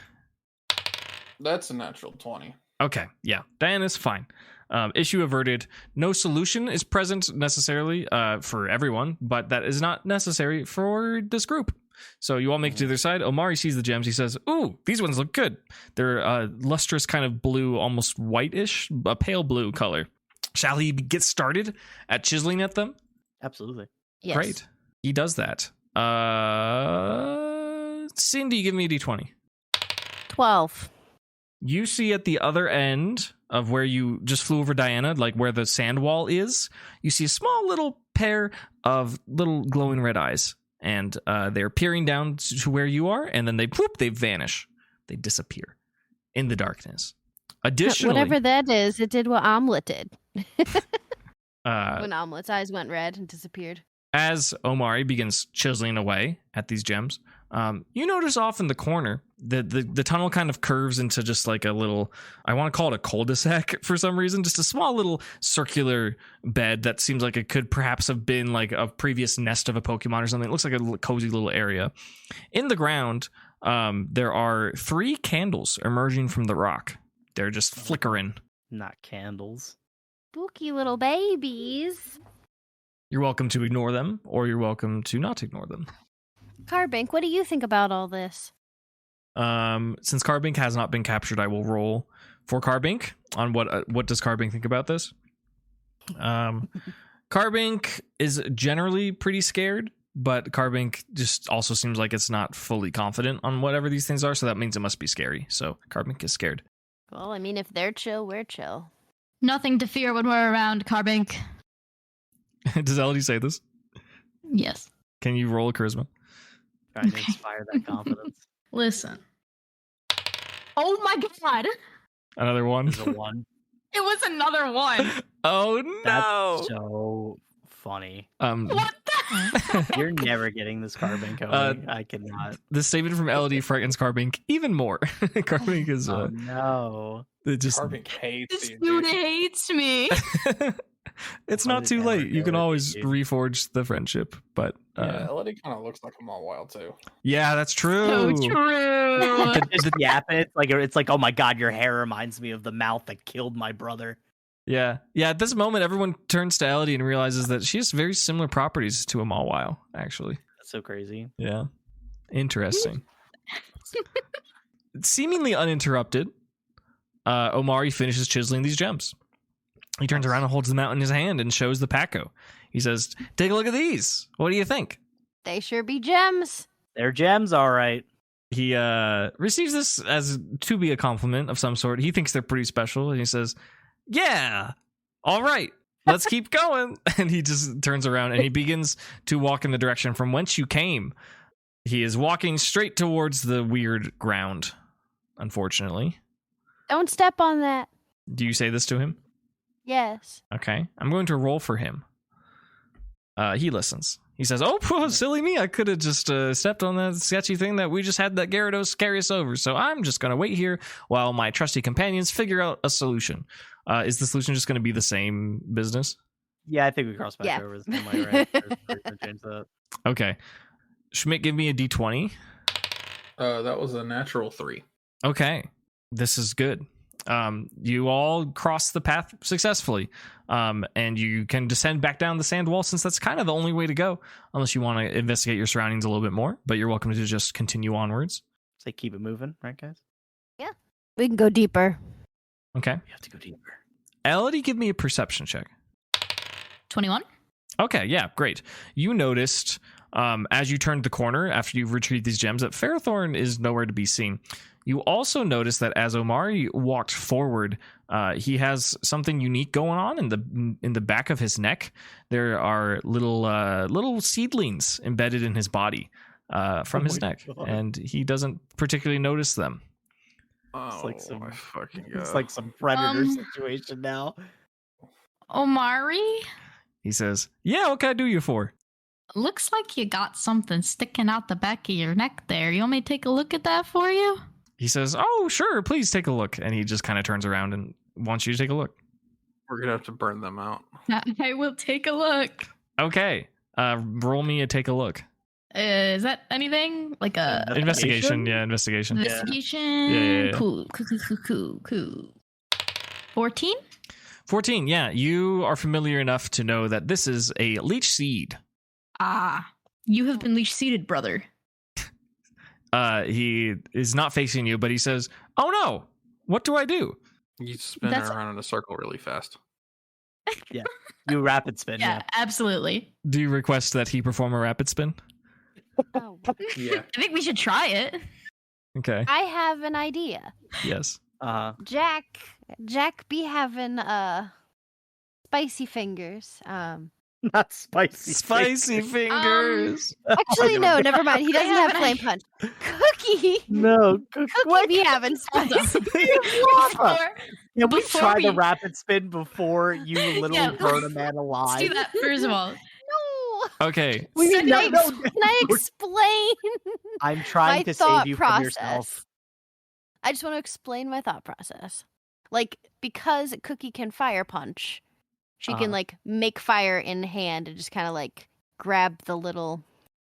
Speaker 3: That's a natural 20.
Speaker 1: Okay, yeah. Diana's fine. Issue averted. No solution is present necessarily for everyone, but that is not necessary for this group. So you all make it to their side. Omari sees the gems. He says, "Ooh, these ones look good. They're lustrous kind of blue, almost whitish, a pale blue color. Shall he get started at chiseling at them?"
Speaker 4: Absolutely.
Speaker 5: Yes.
Speaker 1: Great. He does that. Cindy, give me a d20.
Speaker 5: 12.
Speaker 1: You see at the other end of where you just flew over Diana, like where the sand wall is, you see a small little pair of little glowing red eyes. And they're peering down to where you are, and then they vanish. They disappear in the darkness. Additionally,
Speaker 5: Whatever that is, it did what Omelet did.
Speaker 1: uh,
Speaker 5: When Omelet's eyes went red and disappeared.
Speaker 1: as Omari begins chiseling away at these gems, you notice off in the corner the tunnel kind of curves into just like a little, I want to call it a cul-de-sac for some reason, just a small little circular bed that seems like it could perhaps have been like a previous nest of a Pokemon or something. It looks like a cozy little area. In the ground, there are 3 candles emerging from the rock. They're just flickering.
Speaker 4: Not candles.
Speaker 5: Spooky little babies.
Speaker 1: You're welcome to ignore them, or you're welcome to not ignore them.
Speaker 5: Carbink, what do you think about all this?
Speaker 1: Since Carbink has not been captured, I will roll for Carbink on what does Carbink think about this. Carbink is generally pretty scared, but Carbink just also seems like it's not fully confident on whatever these things are, so that means it must be scary. So Carbink is scared.
Speaker 5: Well, I mean, if they're chill, we're chill.
Speaker 2: Nothing to fear when we're around, Carbink.
Speaker 1: Does Elodie say this?
Speaker 2: Yes.
Speaker 1: Can you roll a charisma?
Speaker 4: Trying to
Speaker 2: Okay.
Speaker 4: inspire that confidence.
Speaker 2: Listen. Oh my god!
Speaker 1: Another one?
Speaker 4: Is a 1.
Speaker 2: It was another one.
Speaker 1: Oh
Speaker 4: That's
Speaker 1: no!
Speaker 4: so funny.
Speaker 2: What the?
Speaker 4: You're never getting this Carbink, Cody. I cannot.
Speaker 1: The statement from Elodie frightens Carbink even more. Carbink is
Speaker 4: Oh no.
Speaker 1: it just
Speaker 3: Carbink hates
Speaker 2: This
Speaker 3: you,
Speaker 2: dude
Speaker 3: dude.
Speaker 2: hates me.
Speaker 1: it's
Speaker 4: What
Speaker 1: not
Speaker 4: did
Speaker 1: too
Speaker 4: ever
Speaker 1: late. You
Speaker 4: go
Speaker 1: can
Speaker 4: with
Speaker 1: always
Speaker 4: you?
Speaker 1: reforge the friendship, but
Speaker 3: Yeah, Elodie kind of looks like a Mawile too.
Speaker 1: yeah, that's true.
Speaker 2: So true.
Speaker 4: Just yap it. It's like, oh my god, your hair reminds me of the mouth that killed my brother.
Speaker 1: Yeah. At this moment, everyone turns to Elodie and realizes that she has very similar properties to a Mawile, actually.
Speaker 4: That's so crazy.
Speaker 1: Yeah. Interesting. Seemingly uninterrupted, Omari finishes chiseling these gems. He turns around and holds them out in his hand and shows the Packo. He says, "Take a look at these. What do you think?"
Speaker 5: They sure be gems.
Speaker 4: They're gems, all right.
Speaker 1: He receives this as to be a compliment of some sort. He thinks they're pretty special, and he says, "Yeah, all right, let's keep going." And he just turns around and he begins to walk in the direction from whence you came. He is walking straight towards the weird ground, unfortunately.
Speaker 5: Don't step on that.
Speaker 1: Do you say this to him?
Speaker 5: Yes.
Speaker 1: Okay, I'm going to roll for him. He listens. He says, "Oh, silly me. I could have just stepped on that sketchy thing that we just had that Gyarados carry us over. So I'm just going to wait here while my trusty companions figure out a solution." Is the solution just going to be the same business?
Speaker 4: Yeah, I think we crossed back
Speaker 5: Yeah.
Speaker 4: over the same way, right? We're gonna change that.
Speaker 1: Okay. Schmidt, give me a D20.
Speaker 3: That was a natural 3.
Speaker 1: Okay. This is good. You all cross the path successfully. And you can descend back down the sand wall, since that's kind of the only way to go, unless you want to investigate your surroundings a little bit more. But you're welcome to just continue onwards.
Speaker 4: Say keep it moving, right, guys?
Speaker 5: We can go deeper.
Speaker 1: Okay.
Speaker 4: We have to go deeper.
Speaker 1: Elodie, give me a perception check.
Speaker 2: 21.
Speaker 1: Okay, yeah, great. You noticed as you turned the corner after you've retrieved these gems that Ferrothorn is nowhere to be seen. You also noticed that as Omari walked forward, he has something unique going on in the back of his neck. There are little seedlings embedded in his body from his
Speaker 4: my
Speaker 1: neck,
Speaker 4: God.
Speaker 1: and he doesn't particularly notice them.
Speaker 3: Oh,
Speaker 4: like some-
Speaker 3: my fucking god.
Speaker 4: It's like some predator
Speaker 2: Um,
Speaker 4: situation now.
Speaker 2: Omari,
Speaker 1: He says, "Yeah, what can I do you for?"
Speaker 2: looks like you got something sticking out the back of your neck there. You want me to take a look at that for you?
Speaker 1: He says, "Oh, sure, please take a look." And he just kind of turns around and wants you to take a look.
Speaker 3: We're gonna have to burn them out.
Speaker 2: I will take a look.
Speaker 1: Okay. Roll me a take a look.
Speaker 2: Is that anything? Like a
Speaker 1: Investigation. Yeah, investigation.
Speaker 2: investigation?
Speaker 1: Yeah.
Speaker 2: Cool. 14?
Speaker 1: 14. Yeah, you are familiar enough to know that this is a leech seed.
Speaker 2: Ah, you have been leash seated, brother.
Speaker 1: He is not facing you, but he says, "Oh no, what do I do?"
Speaker 3: You spin
Speaker 2: That's-
Speaker 3: around in a circle really fast.
Speaker 4: You rapid spin,
Speaker 2: Yeah, absolutely.
Speaker 1: Do you request that he perform a rapid spin?
Speaker 5: Oh.
Speaker 3: Yeah.
Speaker 2: I think we should try it.
Speaker 1: Okay.
Speaker 5: I have an idea.
Speaker 1: Yes.
Speaker 5: Jack be having spicy fingers.
Speaker 4: Not spicy.
Speaker 1: Spicy fingers.
Speaker 5: Actually no, never mind. He doesn't have
Speaker 2: have an
Speaker 5: flame punch. Cookie.
Speaker 4: No.
Speaker 5: Cookie be having
Speaker 2: Hold on.
Speaker 5: spicy.
Speaker 2: Before,
Speaker 4: Can we
Speaker 2: Before
Speaker 4: try the
Speaker 2: we-
Speaker 4: rapid spin before you literally
Speaker 2: Yeah,
Speaker 4: burn a man
Speaker 2: let's
Speaker 4: alive?
Speaker 2: do that first of all.
Speaker 5: No.
Speaker 1: Okay.
Speaker 4: We
Speaker 2: Second,
Speaker 4: no,
Speaker 2: I-
Speaker 4: no.
Speaker 5: Can I explain
Speaker 4: I'm trying
Speaker 5: my
Speaker 4: to
Speaker 5: thought
Speaker 4: save you
Speaker 5: process?
Speaker 4: from yourself.
Speaker 5: I just want to explain my thought process. Like, because Cookie can fire punch, she can,
Speaker 4: Uh-huh.
Speaker 5: like, make fire in hand and just kind of, like, grab the little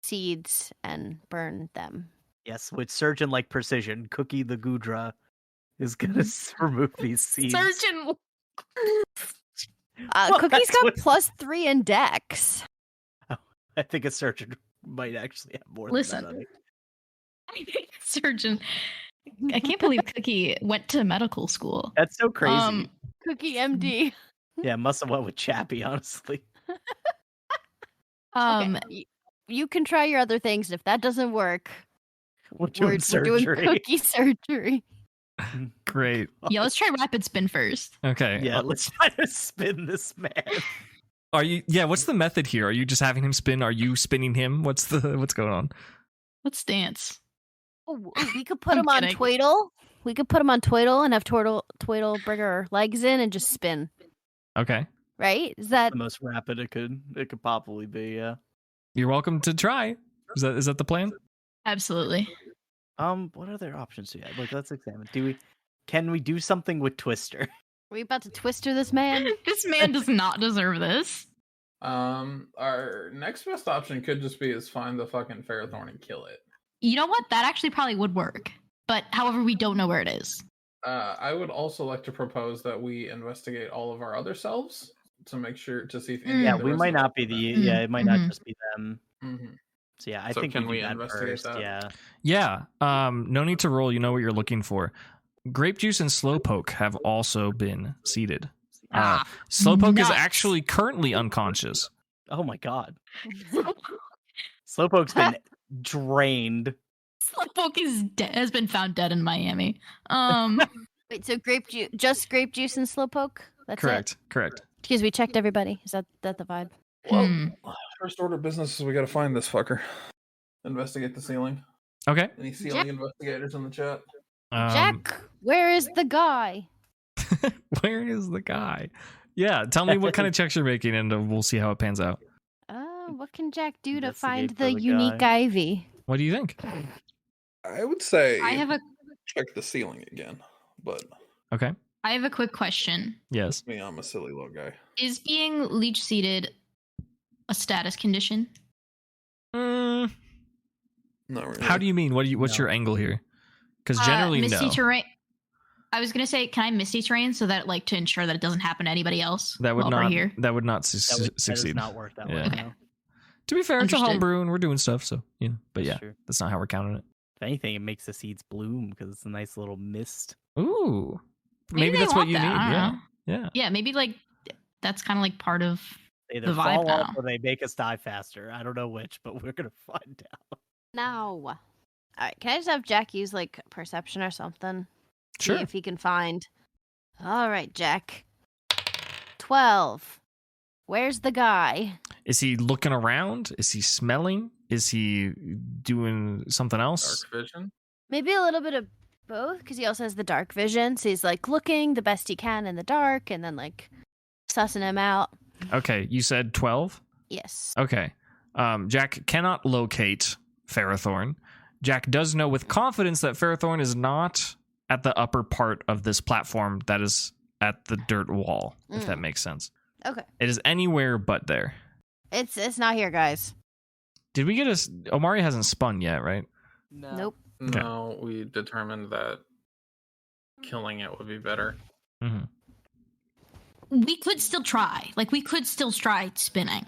Speaker 5: seeds and burn them.
Speaker 4: Yes, with surgeon like precision, Cookie the Gudra is gonna remove these seeds.
Speaker 2: Surgeon.
Speaker 4: Well,
Speaker 5: Cookie's
Speaker 4: that's
Speaker 5: got
Speaker 4: what-
Speaker 5: +3 in Dex.
Speaker 4: I think a surgeon might actually have more.
Speaker 2: Listen.
Speaker 4: than that.
Speaker 2: I think surgeon. I can't believe Cookie went to medical school.
Speaker 4: That's so crazy.
Speaker 5: Cookie MD.
Speaker 4: Yeah, must have went with Chappie, honestly.
Speaker 2: Um,
Speaker 5: Okay. you can try your other things. If that doesn't work,
Speaker 4: We're doing
Speaker 5: we're doing
Speaker 4: surgery.
Speaker 5: cookie surgery.
Speaker 1: Great.
Speaker 2: Yeah, let's try rapid spin first.
Speaker 1: Okay.
Speaker 4: Yeah, let's try to spin this man.
Speaker 1: Are you? Yeah. What's the method here? Are you just having him spin? Are you spinning him? What's going on?
Speaker 2: Let's dance.
Speaker 5: Oh, we could put
Speaker 2: I'm
Speaker 5: him on
Speaker 2: kidding.
Speaker 5: Twaddle. We could put him on Twaddle and have Twaddle bring her legs in and just spin.
Speaker 1: Okay.
Speaker 5: Right? Is that
Speaker 4: The most rapid it could possibly be. Yeah.
Speaker 1: You're welcome to try. Is that the plan?
Speaker 2: Absolutely.
Speaker 4: What other options do we have? Like, let's examine. Can we do something with Twister?
Speaker 5: are we about to twister this man?
Speaker 2: This man does not deserve this.
Speaker 3: Our next best option could just be is find the fucking Ferrothorn and kill it.
Speaker 2: You know what? That actually probably would work. But however, we don't know where it is.
Speaker 3: I would also like to propose that we investigate all of our other selves to make sure to see if any
Speaker 4: Yeah,
Speaker 3: of the
Speaker 4: we
Speaker 3: rest
Speaker 4: might
Speaker 3: of us
Speaker 4: not be
Speaker 3: are
Speaker 4: the.
Speaker 3: bad.
Speaker 4: Yeah, it might not
Speaker 2: Mhm.
Speaker 4: just be them.
Speaker 3: Mhm.
Speaker 4: So yeah, I
Speaker 3: So
Speaker 4: think
Speaker 3: can
Speaker 4: we
Speaker 3: we
Speaker 4: do that
Speaker 3: investigate
Speaker 4: first.
Speaker 3: that?
Speaker 4: Yeah.
Speaker 1: Yeah. No need to roll. You know what you're looking for. Grape juice and slowpoke have also been seeded. Slowpoke is
Speaker 2: nuts.
Speaker 1: actually currently unconscious.
Speaker 4: Oh my god. Slowpoke's been drained.
Speaker 2: Slowpoke has been found dead in Miami.
Speaker 5: Wait, so just grape juice and slowpoke? That's
Speaker 1: Correct.
Speaker 5: it?
Speaker 1: Correct.
Speaker 5: Because we checked everybody. Is that the vibe?
Speaker 3: Well,
Speaker 2: Hmm.
Speaker 3: first order of business is we gotta find this fucker. Investigate the ceiling.
Speaker 1: Okay.
Speaker 3: Any ceiling investigators in the chat?
Speaker 5: Jack, where is the guy?
Speaker 1: Where is the guy? Yeah. Tell me what kind of checks you're making, and we'll see how it pans out.
Speaker 5: What can Jack do to
Speaker 4: Investigate
Speaker 5: find
Speaker 4: for
Speaker 5: the
Speaker 4: the
Speaker 5: unique
Speaker 4: guy.
Speaker 5: ivy?
Speaker 1: What do you think?
Speaker 3: I would say
Speaker 2: I have
Speaker 3: check the ceiling again, but
Speaker 1: Okay.
Speaker 2: a quick question.
Speaker 1: Yes.
Speaker 3: me, I'm a silly little guy.
Speaker 2: Is being leech seeded a status condition?
Speaker 1: Mm,
Speaker 3: Not really.
Speaker 1: how do you mean? What's your angle here? Because generally,
Speaker 2: Misty
Speaker 1: no.
Speaker 2: terrain. I was gonna say, can I Misty terrain so that to ensure that it doesn't happen to anybody else?
Speaker 1: That would
Speaker 2: while we're
Speaker 1: not.
Speaker 2: here?
Speaker 1: That would not
Speaker 4: That does
Speaker 1: succeed.
Speaker 4: not work that
Speaker 1: Yeah.
Speaker 4: way. No.
Speaker 1: To be fair, it's a
Speaker 2: Understood.
Speaker 1: homebrew and we're doing stuff, so yeah. But
Speaker 4: That's
Speaker 1: yeah,
Speaker 4: true.
Speaker 1: that's not how we're counting it.
Speaker 4: If anything, it makes the seeds bloom because it's a nice little mist.
Speaker 1: Ooh,
Speaker 2: Maybe
Speaker 1: maybe
Speaker 2: they
Speaker 1: that's what
Speaker 2: want
Speaker 1: you
Speaker 2: that, I
Speaker 1: need.
Speaker 2: don't
Speaker 1: Yeah,
Speaker 2: know.
Speaker 1: yeah.
Speaker 2: Yeah, maybe like that's kind of like part of.
Speaker 4: They either
Speaker 2: The vibe
Speaker 4: fall off
Speaker 2: now.
Speaker 4: or they make us die faster. I don't know which, but we're gonna find out.
Speaker 5: No. All right, can I just have Jack use like perception or something?
Speaker 1: Sure.
Speaker 5: See if he can find. All right, Jack. 12. Where's the guy?
Speaker 1: Is he looking around? Is he smelling? Is he doing something else?
Speaker 3: Dark vision.
Speaker 5: Maybe a little bit of both, because he also has the dark vision. So he's like looking the best he can in the dark and then like sussing him out.
Speaker 1: Okay, you said 12?
Speaker 5: Yes.
Speaker 1: Okay. Jack cannot locate Ferrothorn. Jack does know with confidence that Ferrothorn is not at the upper part of this platform that is at the dirt wall, if that makes sense.
Speaker 5: Okay.
Speaker 1: It is anywhere but there.
Speaker 5: It's not here, guys.
Speaker 1: Did we get Omari hasn't spun yet, right?
Speaker 4: No.
Speaker 5: Nope.
Speaker 1: Okay.
Speaker 3: No, we determined that killing it would be better.
Speaker 1: Mm-hmm.
Speaker 2: We could still try. Like we could still try spinning.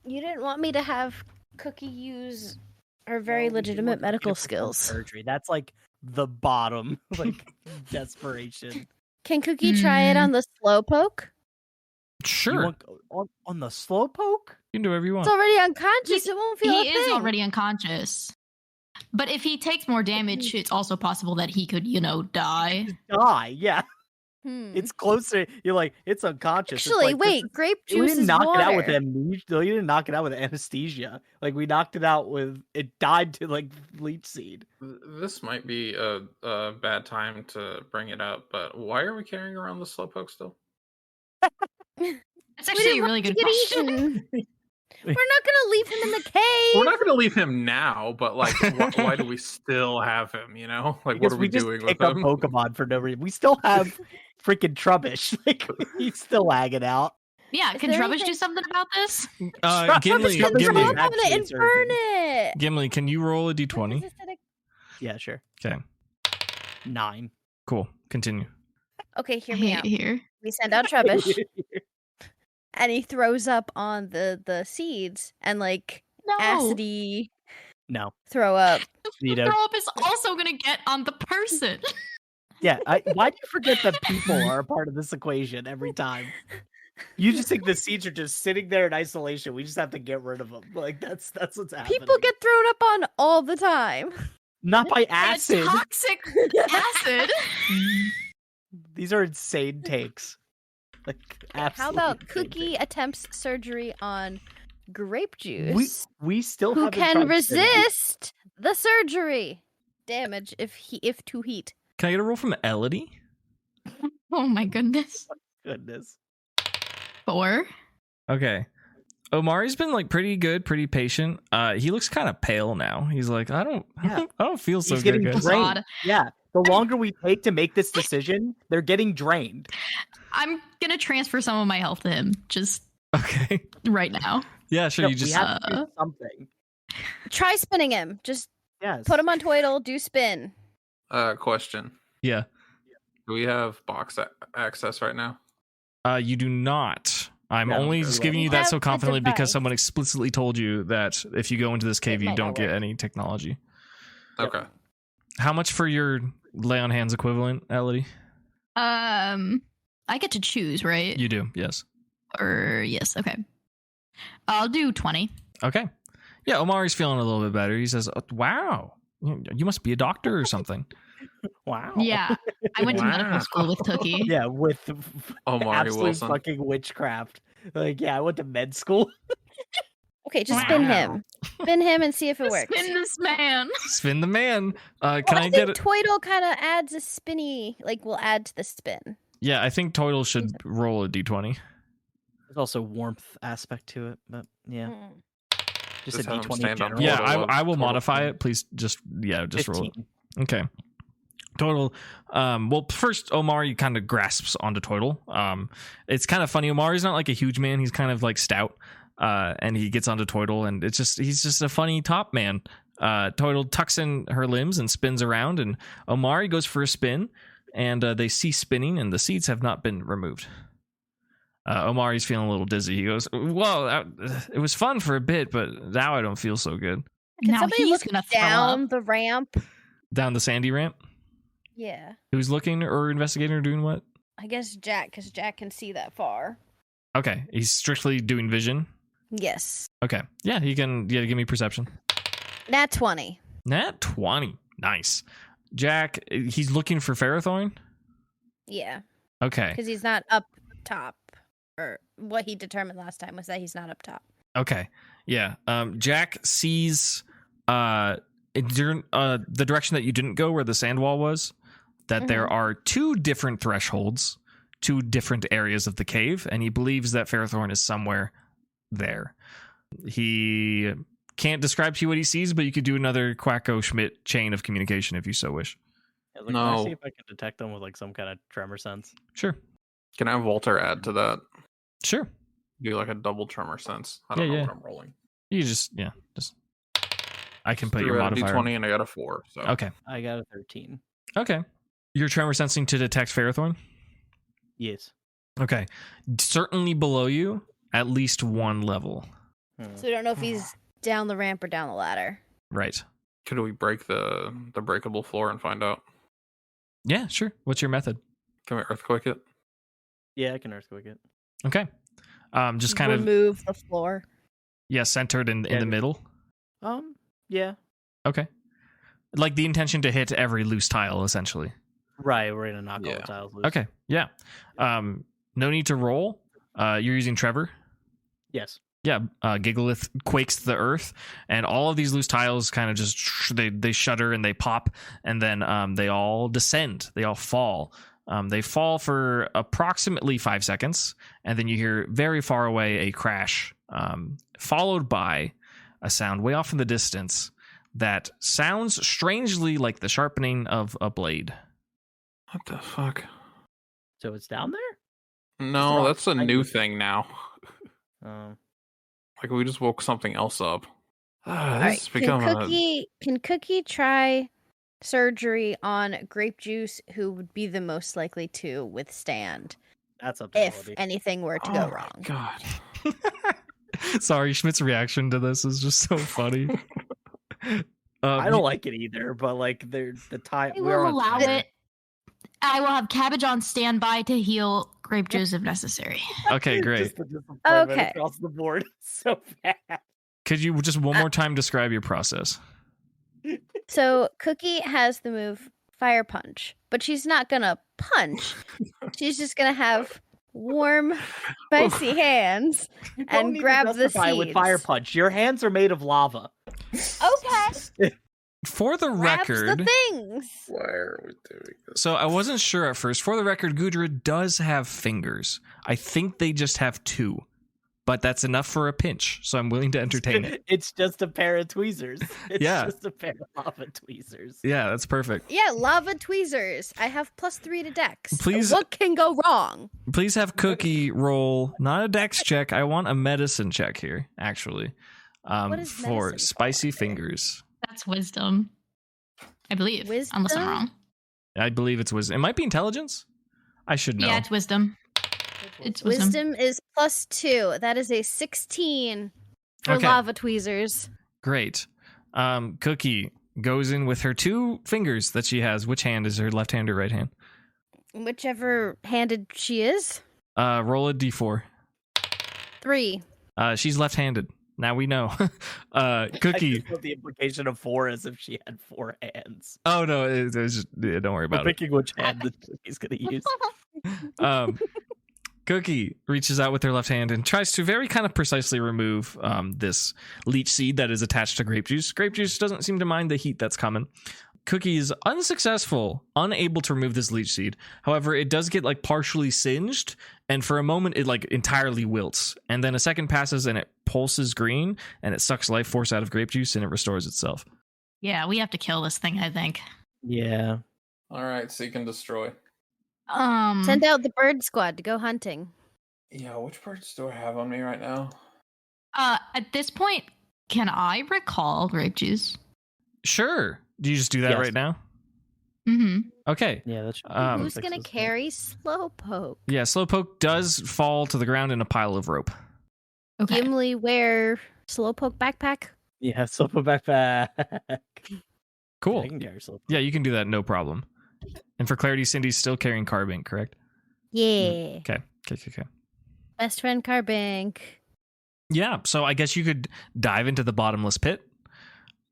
Speaker 5: You didn't want me to have Cookie use her very legitimate medical skills.
Speaker 4: Surgery. That's like the bottom, like desperation.
Speaker 5: Can Cookie try it on the slowpoke?
Speaker 1: Sure.
Speaker 4: You want, on the slowpoke?
Speaker 1: You can do whatever you want.
Speaker 5: It's already unconscious. It won't feel
Speaker 2: He
Speaker 5: a
Speaker 2: is
Speaker 5: thing.
Speaker 2: already unconscious. But if he takes more damage, it's also possible that he could, die.
Speaker 4: Die. Yeah,
Speaker 5: Hmm.
Speaker 4: it's closer. You're like it's unconscious. It's
Speaker 5: Actually,
Speaker 4: like,
Speaker 5: wait. Grape
Speaker 4: We
Speaker 5: juice
Speaker 4: didn't
Speaker 5: is
Speaker 4: knock
Speaker 5: water.
Speaker 4: it out with amnesia. No, you didn't knock it out with anesthesia. Like we knocked it out with it died to like leech seed.
Speaker 3: This might be a bad time to bring it up, but why are we carrying around the slowpoke still?
Speaker 2: That's actually a really good question.
Speaker 5: We're not gonna leave him in the cave.
Speaker 3: We're not going to leave him now, but like, why do we still have him? Like,
Speaker 4: Because
Speaker 3: what are we
Speaker 4: just
Speaker 3: doing with
Speaker 4: pick up
Speaker 3: him?
Speaker 4: Pokemon for no reason. We still have freaking Trubbish. Like he's still hanging out.
Speaker 2: Yeah,
Speaker 5: Is
Speaker 2: can
Speaker 5: there
Speaker 2: Trubbish
Speaker 5: anything-
Speaker 2: do something about this?
Speaker 1: Gimli,
Speaker 4: Trubbish
Speaker 5: Drop
Speaker 4: Gimli.
Speaker 5: him and
Speaker 4: Actually,
Speaker 5: burn it.
Speaker 1: Gimli, can you roll a d20?
Speaker 4: Yeah, sure.
Speaker 1: Okay,
Speaker 4: 9.
Speaker 1: cool. Continue.
Speaker 5: Okay, hear me out.
Speaker 2: Here.
Speaker 5: We send out Trubbish, and he throws up on the seeds, and like
Speaker 2: No.
Speaker 5: acidy
Speaker 4: No.
Speaker 5: throw up.
Speaker 4: You
Speaker 2: The
Speaker 4: know,
Speaker 2: throw up is also gonna get on the person.
Speaker 4: yeah. Why do you forget that people are a part of this equation every time? You just think the seeds are just sitting there in isolation. We just have to get rid of them. Like that's what's happening.
Speaker 5: People get thrown up on all the time.
Speaker 4: not by
Speaker 2: A
Speaker 4: acid.
Speaker 2: toxic acid.
Speaker 4: These are insane takes. Like,
Speaker 5: How
Speaker 4: absolutely
Speaker 5: about
Speaker 4: insane
Speaker 5: Cookie
Speaker 4: takes.
Speaker 5: attempts surgery on grape juice?
Speaker 4: We still
Speaker 5: Who
Speaker 4: haven't
Speaker 5: can
Speaker 4: tried spinning.
Speaker 5: resist the surgery damage if to heat?
Speaker 1: Can I get a roll from Elodie?
Speaker 2: Oh my goodness.
Speaker 4: Goodness.
Speaker 2: 4.
Speaker 1: Okay. Omari's been like pretty good, pretty patient. He looks kind of pale now. He's like, I don't feel so
Speaker 4: He's
Speaker 1: good,
Speaker 4: getting
Speaker 1: guys.
Speaker 4: drained.
Speaker 2: Odd.
Speaker 4: Yeah. The longer we take to make this decision, they're getting drained.
Speaker 2: I'm gonna transfer some of my health to him just
Speaker 1: Okay.
Speaker 2: right now.
Speaker 1: Yeah, sure.
Speaker 4: No,
Speaker 1: You
Speaker 4: we
Speaker 1: just
Speaker 4: have to do something.
Speaker 5: Try spinning him. Just
Speaker 4: Yes.
Speaker 5: put him on Twiddle. Do spin.
Speaker 3: Question.
Speaker 1: yeah.
Speaker 3: Do we have box access right now?
Speaker 1: You do not. I'm
Speaker 4: No,
Speaker 1: only
Speaker 4: very
Speaker 1: just
Speaker 4: well.
Speaker 1: giving you
Speaker 5: You
Speaker 1: that
Speaker 5: have
Speaker 1: so
Speaker 5: the
Speaker 1: confidently because
Speaker 5: device.
Speaker 1: someone explicitly told you that if you go into this cave,
Speaker 5: It
Speaker 1: you
Speaker 5: might
Speaker 1: don't
Speaker 5: not
Speaker 1: get
Speaker 5: work.
Speaker 1: any technology.
Speaker 4: Yep.
Speaker 3: Okay.
Speaker 1: How much for your lay on hands equivalent, Elodie?
Speaker 2: I get to choose, right?
Speaker 1: You do, yes.
Speaker 2: Or yes, okay. I'll do 20.
Speaker 1: Okay. Yeah, Omari's feeling a little bit better. He says, wow, you must be a doctor or something.
Speaker 4: Wow.
Speaker 2: Yeah, I went to
Speaker 1: Wow.
Speaker 2: medical school with Cookie.
Speaker 4: Yeah, with
Speaker 3: Omari
Speaker 4: absolute
Speaker 3: Wilson.
Speaker 4: fucking witchcraft. Like, yeah, I went to med school.
Speaker 5: Okay, just spin
Speaker 1: Wow.
Speaker 5: him. Spin him and see if it works.
Speaker 2: Spin this man.
Speaker 1: Spin the man. Can
Speaker 5: Well,
Speaker 1: I
Speaker 5: I
Speaker 1: get
Speaker 5: think
Speaker 1: it?
Speaker 5: Twiddle kind of adds a spinny, like will add to the spin.
Speaker 1: Yeah, I think Toidle should roll a d20.
Speaker 4: There's also warmth aspect to it, but yeah,
Speaker 5: Mm.
Speaker 4: just
Speaker 3: Just
Speaker 4: a
Speaker 3: have him
Speaker 4: d20
Speaker 3: stand on
Speaker 4: general.
Speaker 1: Yeah,
Speaker 3: Total
Speaker 1: I will
Speaker 3: total
Speaker 1: modify
Speaker 3: thing.
Speaker 1: it. Please just roll it.
Speaker 4: 15.
Speaker 1: Okay. Total. Well, first, Omari kind of grasps onto Toidle. It's kind of funny. Omari's not like a huge man. He's kind of like stout. And he gets onto Toidle, and he's just a funny top man. Toidle tucks in her limbs and spins around, and Omari goes for a spin, and they cease spinning, and the seeds have not been removed. Omari's feeling a little dizzy. He goes, "Whoa, it was fun for a bit, but now I don't feel so good."
Speaker 5: Can
Speaker 2: Now
Speaker 5: somebody
Speaker 2: he's
Speaker 5: look
Speaker 2: gonna throw
Speaker 5: down
Speaker 2: up.
Speaker 5: the ramp?
Speaker 1: Down the sandy ramp.
Speaker 5: Yeah,
Speaker 1: Who's looking or investigating or doing what?
Speaker 5: I guess Jack, because Jack can see that far.
Speaker 1: Okay, he's strictly doing vision.
Speaker 5: Yes.
Speaker 1: Okay, yeah, he can. Yeah, give me perception.
Speaker 5: Nat 20.
Speaker 1: Nat 20. Nice. Jack, he's looking for Ferrothorn.
Speaker 5: Yeah,
Speaker 1: Okay.
Speaker 5: because he's not up top. Or what he determined last time was that he's not up top.
Speaker 1: Okay. Yeah. Jack sees the direction that you didn't go, where the sand wall was, that there are two different thresholds, two different areas of the cave, and he believes that Ferrothorn is somewhere there. He can't describe to you what he sees, but you could do another Quacko Schmidt chain of communication if you so wish.
Speaker 4: Yeah, look, can I
Speaker 3: No.
Speaker 4: see if I can detect them with like some kind of tremor sense?
Speaker 1: Sure.
Speaker 3: Can I have Walter add to that?
Speaker 1: Sure.
Speaker 3: Do like a double tremor sense. I don't
Speaker 1: Yeah,
Speaker 3: know
Speaker 1: yeah.
Speaker 3: what I'm rolling.
Speaker 1: You just I can put your
Speaker 3: Threw out a
Speaker 1: modifier.
Speaker 3: D20 and I got a 4. So
Speaker 1: Okay.
Speaker 4: I got a 13.
Speaker 1: Okay. You're tremor sensing to detect Ferrothorn?
Speaker 4: Yes.
Speaker 1: Okay. Certainly below you, at least one level.
Speaker 5: So we don't know if he's down the ramp or down the ladder.
Speaker 1: Right.
Speaker 3: could we break the breakable floor and find out?
Speaker 1: Yeah, sure. What's your method?
Speaker 3: Can we earthquake it?
Speaker 4: Yeah, I can earthquake it.
Speaker 1: Okay. Just kind of
Speaker 5: remove the floor.
Speaker 1: centered in
Speaker 4: Yeah,
Speaker 1: the middle.
Speaker 4: Yeah.
Speaker 1: Okay. Like the intention to hit every loose tile, essentially.
Speaker 4: Right, we're gonna knock all
Speaker 3: Yeah.
Speaker 4: the tiles loose.
Speaker 1: Okay. Yeah. No need to roll. You're using Trevor.
Speaker 4: Yes.
Speaker 1: Yeah, Gigalith quakes the earth, and all of these loose tiles kind of just they shudder and they pop, and then they all descend. They all fall. They fall for approximately 5 seconds, and then you hear very far away a crash, followed by a sound way off in the distance that sounds strangely like the sharpening of a blade.
Speaker 3: What the fuck?
Speaker 4: So it's down there?
Speaker 3: No,
Speaker 4: wrong
Speaker 3: that's a
Speaker 4: side
Speaker 3: new
Speaker 4: of it.
Speaker 3: thing now. Like we just woke something else up.
Speaker 5: All
Speaker 3: This
Speaker 5: right.
Speaker 3: is becoming
Speaker 5: Can Cookie try surgery on Grape Juice, who would be the most likely to withstand
Speaker 4: That's up to
Speaker 5: if
Speaker 4: Melody.
Speaker 5: anything were to
Speaker 3: oh
Speaker 5: go
Speaker 3: my
Speaker 5: wrong?
Speaker 3: God.
Speaker 1: Sorry, Schmidt's reaction to this is just so funny.
Speaker 4: I don't like it either, but like the tie.
Speaker 2: I will allow it. I will have Cabbage on standby to heal grape juice if necessary.
Speaker 1: Okay, great.
Speaker 4: Just the disappointment
Speaker 5: Okay.
Speaker 4: across the board. So bad.
Speaker 1: Could you just one more time describe your process?
Speaker 5: So Cookie has the move Fire Punch, but she's not gonna punch. She's just gonna have warm, spicy hands
Speaker 4: You don't
Speaker 5: and
Speaker 4: need to
Speaker 5: grab the
Speaker 4: justify with fire
Speaker 5: seeds.
Speaker 4: punch. Your hands are made of lava.
Speaker 5: Okay.
Speaker 1: For the
Speaker 5: Grabs
Speaker 1: record,
Speaker 5: the things.
Speaker 3: Why are we doing this?
Speaker 1: so I wasn't sure at first. For the record, Gudra does have fingers. I think they just have 2, but that's enough for a pinch. So I'm willing to entertain it.
Speaker 4: It's just a pair of tweezers. It's
Speaker 1: Yeah.
Speaker 4: just a pair of lava tweezers.
Speaker 1: Yeah, that's perfect.
Speaker 5: Yeah, lava tweezers. I have +3 to Dex.
Speaker 1: Please-
Speaker 5: What can go wrong?
Speaker 1: Please have Cookie roll not a dex check. I want a medicine check here, actually.
Speaker 5: What is
Speaker 1: For
Speaker 5: medicine
Speaker 1: spicy
Speaker 5: for?
Speaker 1: fingers.
Speaker 2: That's wisdom. I believe. Unless I'm
Speaker 5: Wisdom?
Speaker 2: wrong.
Speaker 1: I believe it's wisdom. It might be intelligence. I should know.
Speaker 2: Yeah, it's wisdom. It's wisdom.
Speaker 5: Wisdom is +2. That is a 16 for
Speaker 1: Okay.
Speaker 5: lava tweezers.
Speaker 1: Great. Cookie goes in with her 2 fingers that she has. Which hand is her left hand or right hand?
Speaker 5: Whichever handed she is.
Speaker 1: Roll a d4.
Speaker 5: 3.
Speaker 1: She's left-handed. Now we know.
Speaker 4: I
Speaker 1: Cookie.
Speaker 4: just put the implication of 4 as if she had 4 hands.
Speaker 1: Oh no, it was just, yeah, don't worry
Speaker 4: We're
Speaker 1: about it.
Speaker 4: picking which hand that he's going to use.
Speaker 1: Cookie reaches out with her left hand and tries to very kind of precisely remove this leech seed that is attached to grape juice. Grape juice doesn't seem to mind the heat that's coming. Cookie is unsuccessful, unable to remove this leech seed. However, it does get like partially singed, and for a moment it like entirely wilts. And then a second passes and it pulses green, and it sucks life force out of grape juice and it restores itself.
Speaker 2: Yeah, we have to kill this thing, I think.
Speaker 4: Yeah.
Speaker 3: All right, seek and destroy.
Speaker 5: Send out the bird squad to go hunting.
Speaker 3: Yeah, which birds do I have on me right now?
Speaker 2: At this point, can I recall grape juice?
Speaker 1: Sure. Do you just do that
Speaker 4: Yes.
Speaker 1: right now?
Speaker 2: Mm-hmm.
Speaker 1: Okay.
Speaker 4: Yeah, that's
Speaker 5: Who's gonna carry Slowpoke?
Speaker 1: Yeah, Slowpoke does fall to the ground in a pile of rope.
Speaker 2: Okay.
Speaker 5: Gimli wear Slowpoke backpack?
Speaker 4: Yeah, Sopa backpack.
Speaker 1: Cool.
Speaker 4: I can carry Sopa.
Speaker 1: Yeah, you can do that, no problem. And for clarity, Cindy's still carrying Carbink, correct?
Speaker 5: Yeah.
Speaker 1: Okay.
Speaker 5: Best friend Carbink.
Speaker 1: Yeah, so I guess you could dive into the bottomless pit.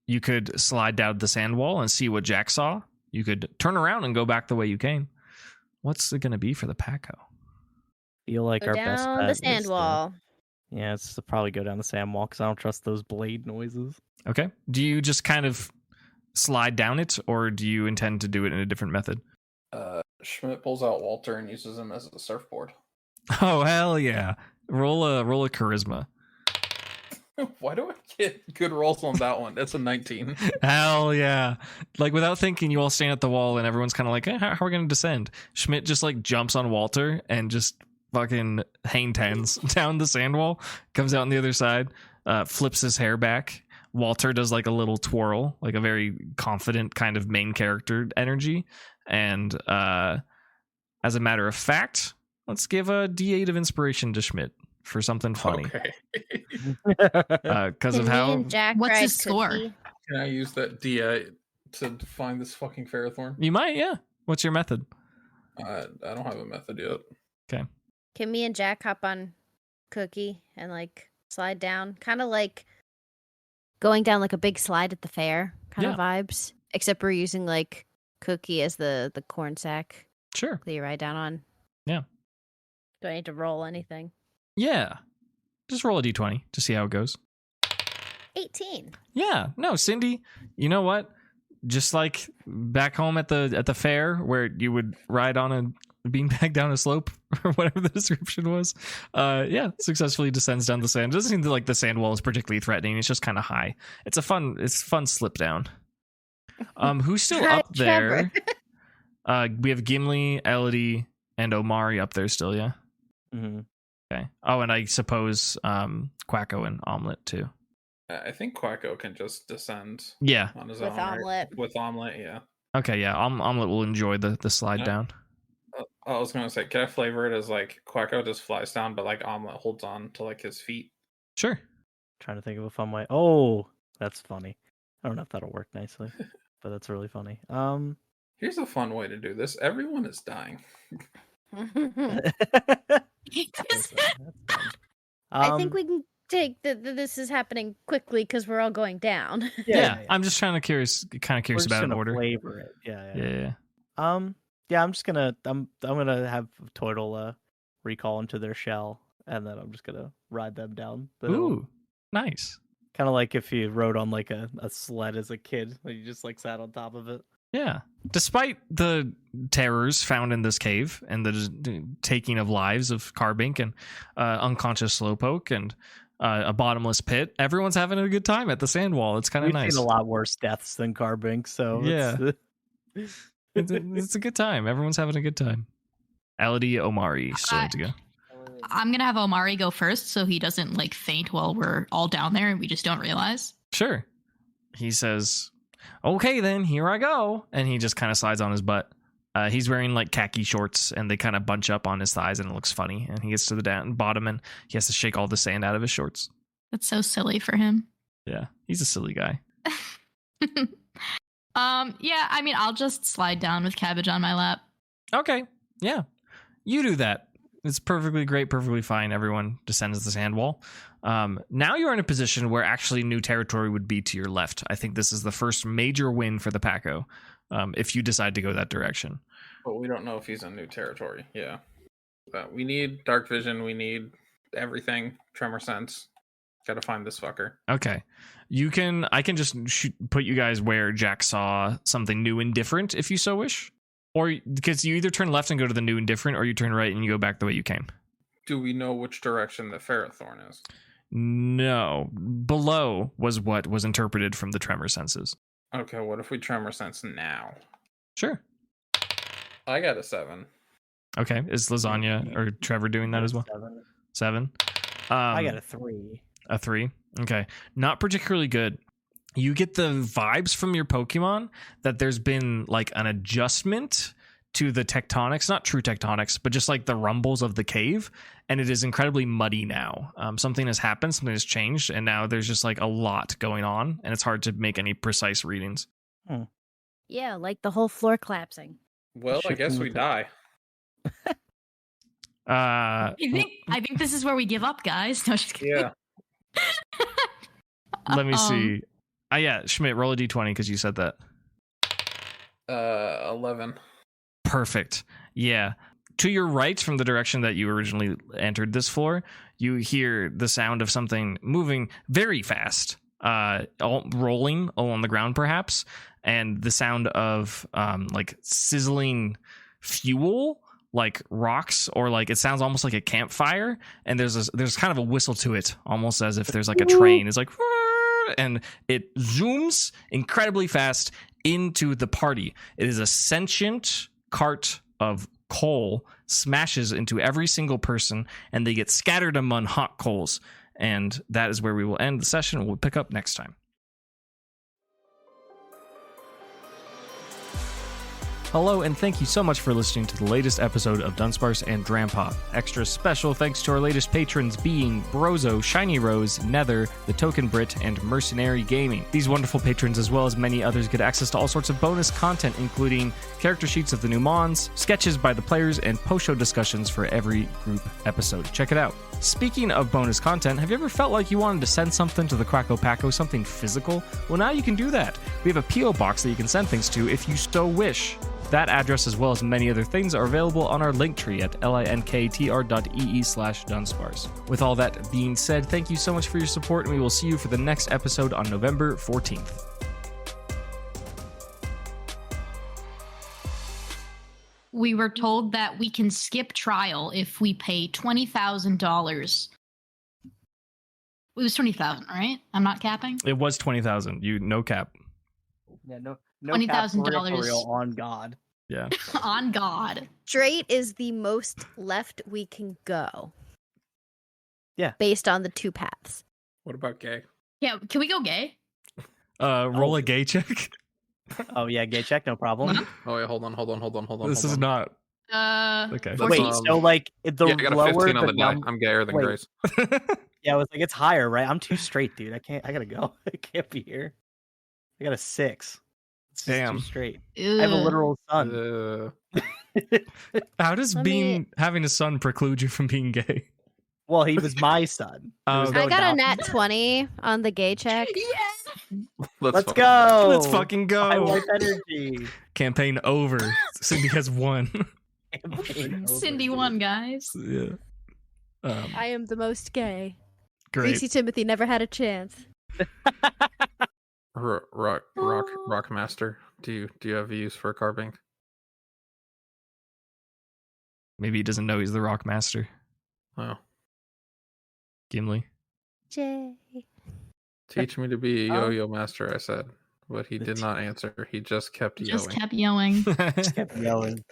Speaker 1: You could slide down the sand wall and see what Jack saw. You could turn around and go back the way you came. What's it going to be for the Packo?
Speaker 4: Feel like
Speaker 5: Go
Speaker 4: our best
Speaker 5: down
Speaker 4: bet
Speaker 5: the
Speaker 4: is
Speaker 5: sand
Speaker 4: to-
Speaker 5: wall.
Speaker 4: Yeah, it's to probably go down the sand wall because I don't trust those blade noises.
Speaker 1: Okay. Do you just kind of slide down it, or do you intend to do it in a different method?
Speaker 3: Schmidt pulls out Walter and uses him as a surfboard.
Speaker 1: Oh, hell yeah. Roll a charisma.
Speaker 3: Why do I get good rolls on that one? That's a 19.
Speaker 1: Hell yeah. Like without thinking, you all stand at the wall and everyone's kind of like, how are we going to descend? Schmidt just like jumps on Walter and just fucking hang tens down the sand wall, comes out on the other side, flips his hair back. Walter does like a little twirl, like a very confident kind of main character energy. And as a matter of fact, let's give a D8 of inspiration to Schmidt for something funny.
Speaker 3: Okay.
Speaker 1: Because of
Speaker 5: Can me
Speaker 1: how
Speaker 5: and Jack
Speaker 2: What's
Speaker 5: ride
Speaker 2: his score?
Speaker 5: Cookie?
Speaker 3: Can I use that D8 to find this fucking Ferrothorn?
Speaker 1: you might, yeah. What's your method?
Speaker 3: I don't have a method yet.
Speaker 5: Can me and Jack hop on Cookie and like slide down? Kind of like going down like a big slide at the fair kind of vibes. Except we're using like Cookie as the corn sack
Speaker 1: Sure.
Speaker 5: that you ride down on.
Speaker 1: Yeah.
Speaker 5: Do I need to roll anything?
Speaker 1: Yeah. Just roll a d20 to see how it goes.
Speaker 5: 18.
Speaker 1: Yeah. No, Cindy, you know what? Just like back home at the fair where you would ride on a beanbag down a slope or whatever the description was. Yeah, successfully descends down the sand. It doesn't seem like the sand wall is particularly threatening. It's just kind of high. It's fun slip down. Who's still
Speaker 5: Try
Speaker 1: up there?
Speaker 5: Trevor.
Speaker 1: We have Gimli, Elodie, and Omari up there still, yeah?
Speaker 4: Mm-hmm.
Speaker 1: Okay. Oh, and I suppose Quacko and Omelet too.
Speaker 3: I think Quacko can just descend
Speaker 1: Yeah.
Speaker 3: on his
Speaker 5: With
Speaker 3: own. right?
Speaker 5: Omelet.
Speaker 3: With Omelet, yeah.
Speaker 1: Okay, yeah. Omelet will enjoy the slide
Speaker 3: Yeah.
Speaker 1: down.
Speaker 3: I was going to say, can I flavor it as like Quacko just flies down, but like Omelet holds on to like his feet?
Speaker 1: Sure.
Speaker 4: Trying to think of a fun way. Oh, that's funny. I don't know if that'll work nicely, but that's really funny.
Speaker 3: Here's a fun way to do this. Everyone is dying.
Speaker 4: That's fine.
Speaker 5: I think we can take this is happening quickly because we're all going down.
Speaker 1: Yeah, I'm just kind of curious
Speaker 4: We're
Speaker 1: about an
Speaker 4: gonna
Speaker 1: order.
Speaker 4: flavor it.
Speaker 1: Yeah.
Speaker 4: Yeah, I'm just gonna I'm gonna have Turtle recall into their shell, and then I'm just gonna ride them down the hill.
Speaker 1: Ooh, nice.
Speaker 4: Kind of like if you rode on like a sled as a kid, and you just like sat on top of it.
Speaker 1: Yeah. Despite the terrors found in this cave and the taking of lives of Carbink and unconscious Slowpoke and a bottomless pit, everyone's having a good time at the sand wall. It's kind of
Speaker 4: We've
Speaker 1: nice.
Speaker 4: seen a lot worse deaths than Carbink, so
Speaker 1: Yeah.
Speaker 4: it's,
Speaker 1: It's a good time. Everyone's having a good time. Elodie, Omari still need to go.
Speaker 2: I'm gonna have Omari go first, so he doesn't like faint while we're all down there and we just don't realize.
Speaker 1: Sure. He says, "Okay, then here I go," and he just kind of slides on his butt. He's wearing like khaki shorts, and they kind of bunch up on his thighs, and it looks funny. And he gets to the bottom, and he has to shake all the sand out of his shorts.
Speaker 2: That's so silly for him.
Speaker 1: Yeah, he's a silly guy.
Speaker 2: Yeah, I mean, I'll just slide down with Cabbage on my lap.
Speaker 1: Okay, yeah, you do that. It's perfectly great, perfectly fine. Everyone descends the sand wall. Now you're in a position where actually new territory would be to your left. I think this is the first major win for the Packo, if you decide to go that direction.
Speaker 3: But we don't know if he's in new territory. Yeah. But we need dark vision. We need everything. Tremor sense. Got to find this fucker.
Speaker 1: Okay. I can just put you guys where Jack saw something new and different if you so wish. Or because you either turn left and go to the new and different, or you turn right and you go back the way you came.
Speaker 3: Do we know which direction the Ferrothorn is?
Speaker 1: No. Below was what was interpreted from the tremor senses.
Speaker 3: Okay, what if we tremor sense now?
Speaker 1: Sure.
Speaker 3: I got a 7.
Speaker 1: Okay. Is Lasagna or Trevor doing that as well? 7.
Speaker 4: I got a 3.
Speaker 1: A 3. Okay. Not particularly good. You get the vibes from your Pokemon that there's been like an adjustment to the tectonics, not true tectonics, but just like the rumbles of the cave. And it is incredibly muddy now. Something has happened, something has changed, and now there's just like a lot going on, and it's hard to make any precise readings.
Speaker 5: Yeah, like the whole floor collapsing.
Speaker 3: Well, I guess we die.
Speaker 2: I think this is where we give up, guys. No, just kidding.
Speaker 3: Yeah.
Speaker 1: Let me see. Yeah, Schmidt, roll a d20 because you said that.
Speaker 3: 11.
Speaker 1: Perfect. Yeah. To your right from the direction that you originally entered this floor, you hear the sound of something moving very fast, rolling along the ground perhaps, and the sound of like sizzling fuel, like rocks, or like it sounds almost like a campfire, and there's kind of a whistle to it, almost as if there's like a train. It's like, and it zooms incredibly fast into the party. It is a sentient cart of coal, smashes into every single person, and they get scattered among hot coals. And that is where we will end the session. We'll pick up next time. Hello, and thank you so much for listening to the latest episode of Dunsparce and Drampa. Extra special thanks to our latest patrons being Brozo, Shiny Rose, Nether, The Token Brit, and Mercenary Gaming. These wonderful patrons, as well as many others, get access to all sorts of bonus content, including character sheets of the new Mons, sketches by the players, and post-show discussions for every group episode. Check it out. Speaking of bonus content, have you ever felt like you wanted to send something to the Quacko Packo, something physical? Well, now you can do that. We have a P.O. box that you can send things to if you so wish. That address, as well as many other things, are available on our link tree at linktr.ee/Dunsparce. With all that being said, thank you so much for your support, and we will see you for the next episode on November 14th.
Speaker 2: We were told that we can skip trial if we pay $20,000. It was 20,000, right? I'm not capping.
Speaker 1: It was 20,000. You no cap.
Speaker 4: Yeah, no
Speaker 2: $20,000
Speaker 4: on God.
Speaker 1: Yeah.
Speaker 2: On God.
Speaker 5: Straight is the most left we can go.
Speaker 4: Yeah.
Speaker 5: Based on the 2 paths.
Speaker 3: What about gay?
Speaker 2: Yeah, can we go gay?
Speaker 1: Roll a gay check.
Speaker 4: Oh yeah, gay check, no problem.
Speaker 2: Huh?
Speaker 3: Oh, wait, hold on.
Speaker 1: This is not. Okay.
Speaker 2: 14.
Speaker 4: Wait, so like the
Speaker 3: Yeah, I got a
Speaker 4: lower
Speaker 3: 15 on the die.
Speaker 4: num-
Speaker 3: I'm gayer than
Speaker 4: Wait.
Speaker 3: Grace.
Speaker 4: Yeah, I was like, it's higher, right? I'm too straight, dude. I gotta go. I can't be here. I got a 6. It's just
Speaker 1: Damn.
Speaker 4: too straight.
Speaker 2: Ugh.
Speaker 4: I have a literal son.
Speaker 1: How does
Speaker 5: Let me-
Speaker 1: having a son preclude you from being gay?
Speaker 4: Well, he was my son. There was
Speaker 1: Oh,
Speaker 4: no
Speaker 5: I got a
Speaker 4: adoption.
Speaker 5: nat 20 on the gay check.
Speaker 4: Let's
Speaker 3: fucking-
Speaker 4: go.
Speaker 1: Let's fucking
Speaker 4: High
Speaker 1: go.
Speaker 4: life energy.
Speaker 1: Campaign over. Cindy has won.
Speaker 4: Campaign
Speaker 2: Cindy
Speaker 4: over,
Speaker 2: won,
Speaker 4: dude.
Speaker 2: guys.
Speaker 1: Yeah.
Speaker 5: I am the most gay.
Speaker 1: Great.
Speaker 5: Greasy Timothy never had a chance.
Speaker 3: Rock master. Do you have use for carving?
Speaker 1: Maybe he doesn't know he's the Rock Master.
Speaker 3: Oh,
Speaker 1: Gimli.
Speaker 5: Jay.
Speaker 3: teach me to be a
Speaker 4: Oh.
Speaker 3: yo-yo master. I said, but he did not answer. He just kept
Speaker 2: Just
Speaker 3: yelling.
Speaker 2: kept yelling.
Speaker 4: Kept yelling.